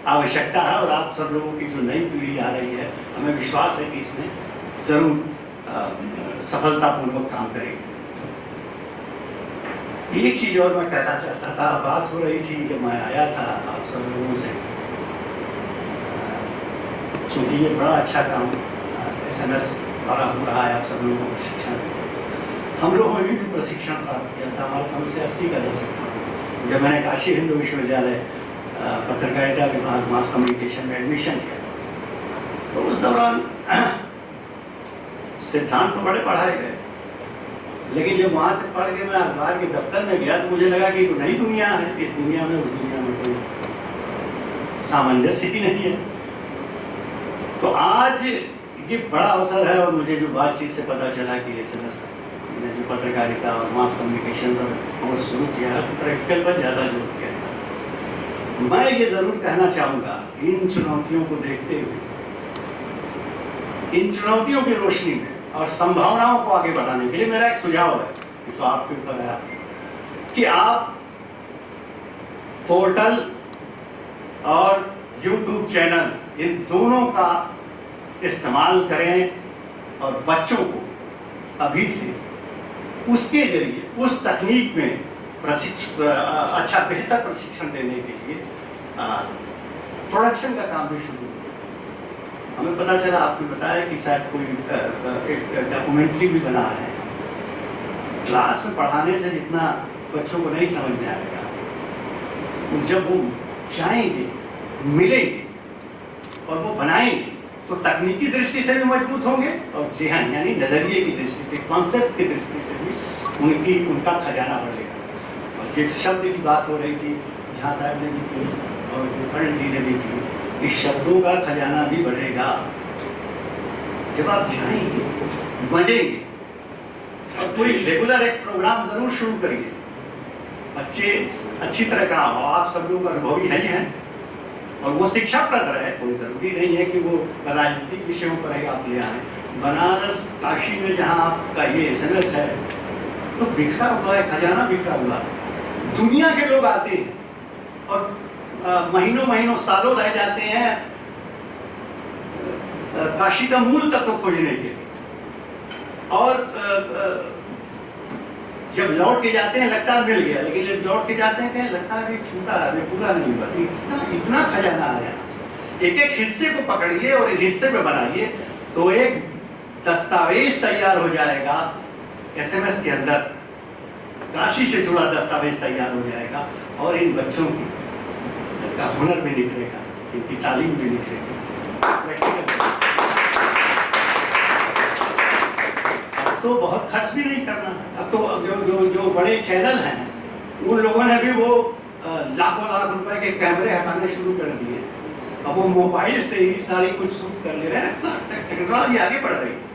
आवश्यकता है, और आप सब लोगों की जो नई पीढ़ी आ रही है, हमें विश्वास है कि इसमें जरूर सफलतापूर्वक काम करेगी। एक चीज और मैं कहना चाहता था, बात हो रही थी जब मैं आया था आप सब लोगों से, चूंकि ये बड़ा अच्छा काम SMS द्वारा हो रहा है, आप सब लोगों को प्रशिक्षण देंगे। हम लोगों ने भी प्रशिक्षण प्राप्त किया था, हमारा सन से 80 का दशक था जब मैंने काशी हिंदू विश्वविद्यालय पत्रकारिता विभाग मास कम्युनिकेशन में एडमिशन किया था। तो उस दौरान सिद्धांत तो बड़े पढ़ाए गए, लेकिन जब वहाँ से पढ़ के मैं अखबार के दफ्तर में गया तो मुझे लगा कि तो नई दुनिया है, इस दुनिया में उस दुनिया में कोई सामंजस्य ही नहीं है। तो आज ये बड़ा अवसर है, और मुझे जो बातचीत से पता चला कि SMS ने जो पत्रकारिता और मास कम्युनिकेशन पर कोर्स शुरू किया है, प्रैक्टिकल पर ज़्यादा जोर दिया था। मैं ये ज़रूर कहना चाहूँगा, इन चुनौतियों को देखते हुए, इन चुनौतियों की रोशनी में और संभावनाओं को आगे बढ़ाने के लिए मेरा एक सुझाव है, तो आपके ऊपर है कि आप पोर्टल और YouTube चैनल इन दोनों का इस्तेमाल करें और बच्चों को अभी से उसके जरिए उस तकनीक में अच्छा बेहतर प्रशिक्षण देने के लिए प्रोडक्शन का काम भी शुरू किया। हमें पता चला, आपने बताया कि शायद कोई एक डॉक्यूमेंट्री भी बना है। क्लास में पढ़ाने से जितना बच्चों को नहीं समझ में आएगा, जब वो जाएंगे, मिलेंगे और वो बनाएंगे तो तकनीकी दृष्टि से भी मजबूत होंगे, और जेहन यानी नजरिए की दृष्टि से, कॉन्सेप्ट की दृष्टि से भी उनका खजाना बढ़ेगा। और जिस शब्द की बात हो रही थी, झा साहब ने भी की और पंडित जी ने भी की, कि शब्दों का खजाना भी बढ़ेगा। जब आप जाएंगे, मजेंगे, और कोई रेगुलर एक प्रोग्राम जरूर शुरू करिए। बच्चे अच्छी तरह का हो, आप सब लोग अनुभवी नहीं हैं और वो शिक्षाप्रद रहे, कोई जरूरी नहीं है कि वो राजनीतिक विषयों पर ही आप ले आए। बनारस काशी में जहाँ आपका ये SMS है, तो बिखरा हुआ है, खजाना बिखरा हुआ है। दुनिया के लोग आते हैं और महीनों महीनों सालों रह जाते हैं काशी का मूल तत्व खोजने के लिए, और जब लौट के जाते हैं लगता है मिल गया, लेकिन जब लौट के जाते हैं कहीं लगता है छूटा है, पूरा नहीं हुआ। इतना खजाना आया। एक एक हिस्से को पकड़िए और एक हिस्से में बनाइए तो एक दस्तावेज तैयार हो जाएगा। SMS के अंदर काशी से जुड़ा दस्तावेज तैयार हो जाएगा, और इन बच्चों का हुनर भी निकलेगा, इनकी तालीम भी निकलेगी। तो बहुत खर्च भी नहीं करना है। अब तो जो बड़े चैनल हैं, उन लोगों ने भी वो लाखों लाख रुपए के कैमरे हटाने शुरू कर दिए। अब वो मोबाइल से ही सारी कुछ शूट कर ले रहे हैं। टेक्नोलॉजी आगे बढ़ रही है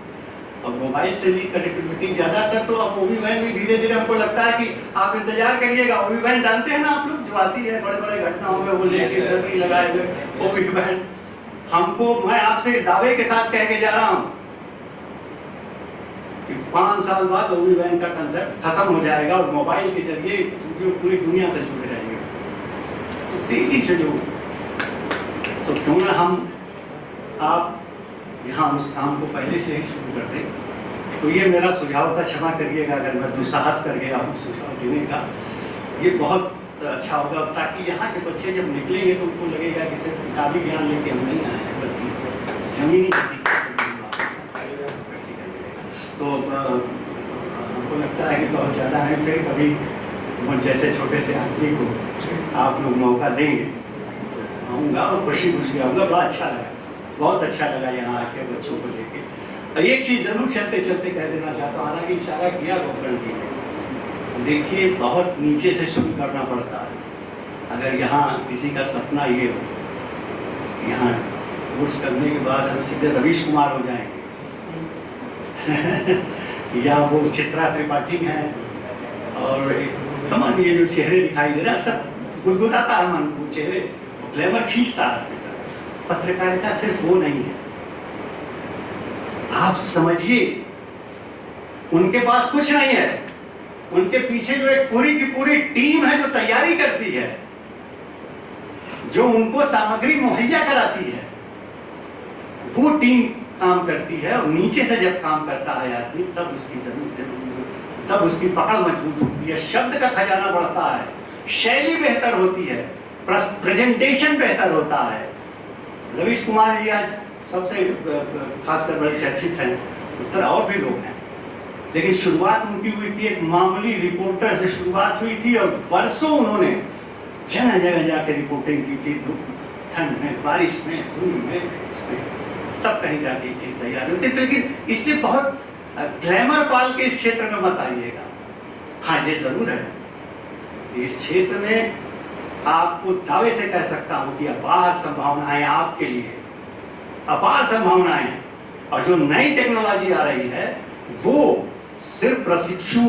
और मोबाइल से भी कनेक्टिविटी ज़्यादातर तो अब ओवी वैन भी धीरे धीरे हमको लगता है कि आप इंतजार करिएगा। ओवी वैन जानते हैं ना आप लोग, जो आती है बड़े बड़े घटनाओं में वो लेके छतरी लगाए हुए ओवी वैन। हमको, मैं आपसे दावे के साथ कह के जा रहा हूँ कि 5 साल बाद ओवी वैन का कंसेप्ट खत्म हो जाएगा और मोबाइल के जरिए पूरी दुनिया से जुड़े रहेंगे। तो तेजी से जो, तो क्यों ना हम आप यहाँ उस काम को पहले से ही शुरू कर दें। तो ये मेरा सुझाव था, क्षमा करिएगा अगर मैं दुस्साहस कर गया हूँ सुझाव देने का। ये बहुत अच्छा होगा ताकि यहाँ के बच्चे जब निकलेंगे तो उनको लगेगा कि सिर्फ किताबी ज्ञान लेके हम नहीं आए हैं, बल्कि जमीनी तो हमको लगता है कि बहुत ज़्यादा नहीं, फिर कभी वो जैसे छोटे से आदमी को आप लोग मौका देंगे आऊँगा और खुशी खुशी आऊँगा। बड़ा अच्छा लगा, बहुत अच्छा लगा यहाँ आके बच्चों को लेके। एक चीज़ ज़रूर चलते चलते कह देना चाहता हूँ, हालांकि इशारा किया गोकर्ण जी ने, देखिए बहुत नीचे से शुरू करना पड़ता है। अगर यहाँ किसी का सपना ये हो, यहाँ कोर्स करने के बाद हम सीधे रवीश कुमार हो जाएंगे या वो चित्रा त्रिपाठी हैं, और तमाम ये जो चेहरे दिखाई दे रहे हैं, अक्सर गुदगुदाता है मन को, चेहरे ग्लैमर खींचता है। पत्रकारिता सिर्फ वो नहीं है, आप समझिए उनके पास कुछ नहीं है, उनके पीछे जो एक पूरी की पूरी टीम है जो तैयारी करती है, जो उनको सामग्री मुहैया कराती है, वो टीम काम करती है। और नीचे से जब काम करता है आदमी, तब उसकी तब उसकी पकड़ मजबूत होती है, शब्द का खजाना बढ़ता है, शैली बेहतर होती है, प्रेजेंटेशन बेहतर होता है। रवीश कुमार जी आज सबसे खासकर बड़े चर्चित हैं, उस तरह और भी लोग हैं, लेकिन शुरुआत उनकी हुई थी एक मामूली रिपोर्टर से शुरुआत हुई थी, और वर्षों उन्होंने जगह जगह जाकर रिपोर्टिंग की थी, ठंड में, बारिश में, धूल में, इसमें, तब कहीं जाके एक चीज तैयार होती। तो लेकिन इसलिए बहुत ग्लैमर पाल के इस क्षेत्र में मत आइएगा। हाँ, ये जरूर है, इस क्षेत्र में आपको दावे से कह सकता हूं कि अपार संभावनाएं आपके लिए, अपार संभावनाएं हैं। और जो नई टेक्नोलॉजी आ रही है वो सिर्फ प्रशिक्षु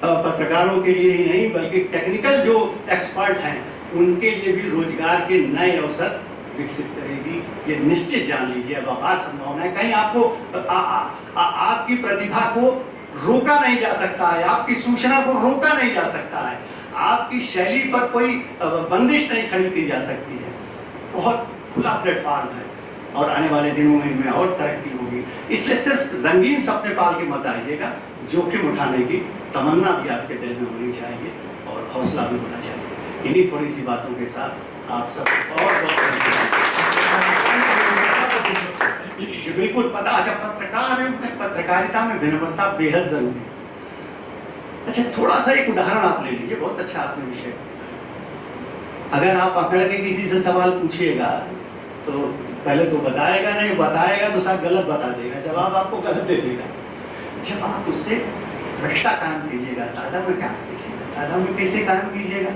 पत्रकारों के लिए ही नहीं, बल्कि टेक्निकल जो एक्सपर्ट हैं उनके लिए भी रोजगार के नए अवसर विकसित करेगी। ये निश्चित जान लीजिए, अब अपार संभावनाएं। कहीं आपको आपकी प्रतिभा को रोका नहीं जा सकता है, आपकी सूचना को रोका नहीं जा सकता है, आपकी शैली पर कोई बंदिश नहीं खड़ी की जा सकती है। बहुत खुला प्लेटफॉर्म है और आने वाले दिनों में इनमें और तरक्की होगी। इसलिए सिर्फ रंगीन सपने पाल के मत आइएगा, जोखिम उठाने की तमन्ना भी आपके दिल में होनी चाहिए और हौसला भी होना चाहिए। इन्हीं थोड़ी सी बातों के साथ आप सब ये बिल्कुल पता। अच्छा, पत्रकारिता में विनम्रता बेहद जरूरी है। अच्छा, थोड़ा सा एक उदाहरण आप ले लीजिए, बहुत अच्छा आपने विषय। अगर आप पकड़ के किसी से सवाल पूछिएगा तो पहले तो बताएगा नहीं, बताएगा तो शायद गलत बता देगा, जवाब आपको गलत दे देगा। जब आप उससे रिश्ता कायम कीजिएगा, तादाद में कायम कीजिएगा। तादाद में कैसे कायम कीजिएगा?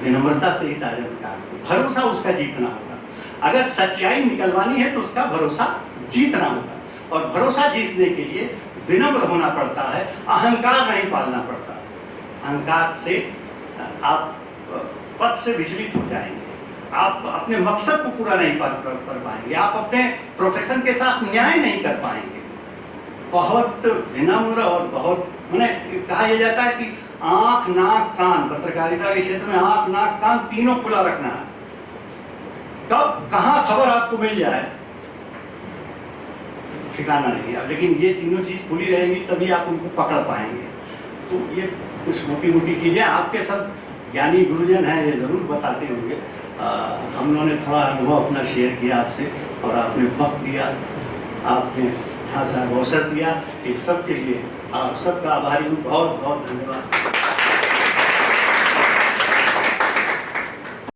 विनम्रता से ही तादाद में कायम कीजिएगा। भरोसा उसका जीतना होगा। अगर सच्चाई निकलवानी है तो उसका भरोसा जीतना होगा, और भरोसा जीतने के लिए विनम्र होना पड़ता है, अहंकार नहीं पालना पड़ता। अहंकार से आप पद से विचलित हो जाएंगे, आप अपने मकसद को पूरा नहीं कर पाएंगे, आप अपने प्रोफेशन के साथ न्याय नहीं कर पाएंगे। बहुत विनम्र और बहुत, मैंने कहा यह जाता है कि आंख नाक कान, पत्रकारिता के क्षेत्र में आंख नाक कान तीनों खुला रखना है। कब कहाँ खबर आपको मिल जाए ठिकाना नहीं है, लेकिन ये तीनों चीज खुली रहेंगी तभी आप उनको पकड़ पाएंगे। तो ये कुछ मोटी मोटी चीजें आपके सब ज्ञानी गुरुजन हैं, ये जरूर बताते होंगे। हम लोगों ने थोड़ा अनुभव अपना शेयर किया आपसे, और आपने वक्त दिया, आपने जहाँ से अवसर दिया, इस सब के लिए आप सबका आभारी हूँ। बहुत बहुत धन्यवाद।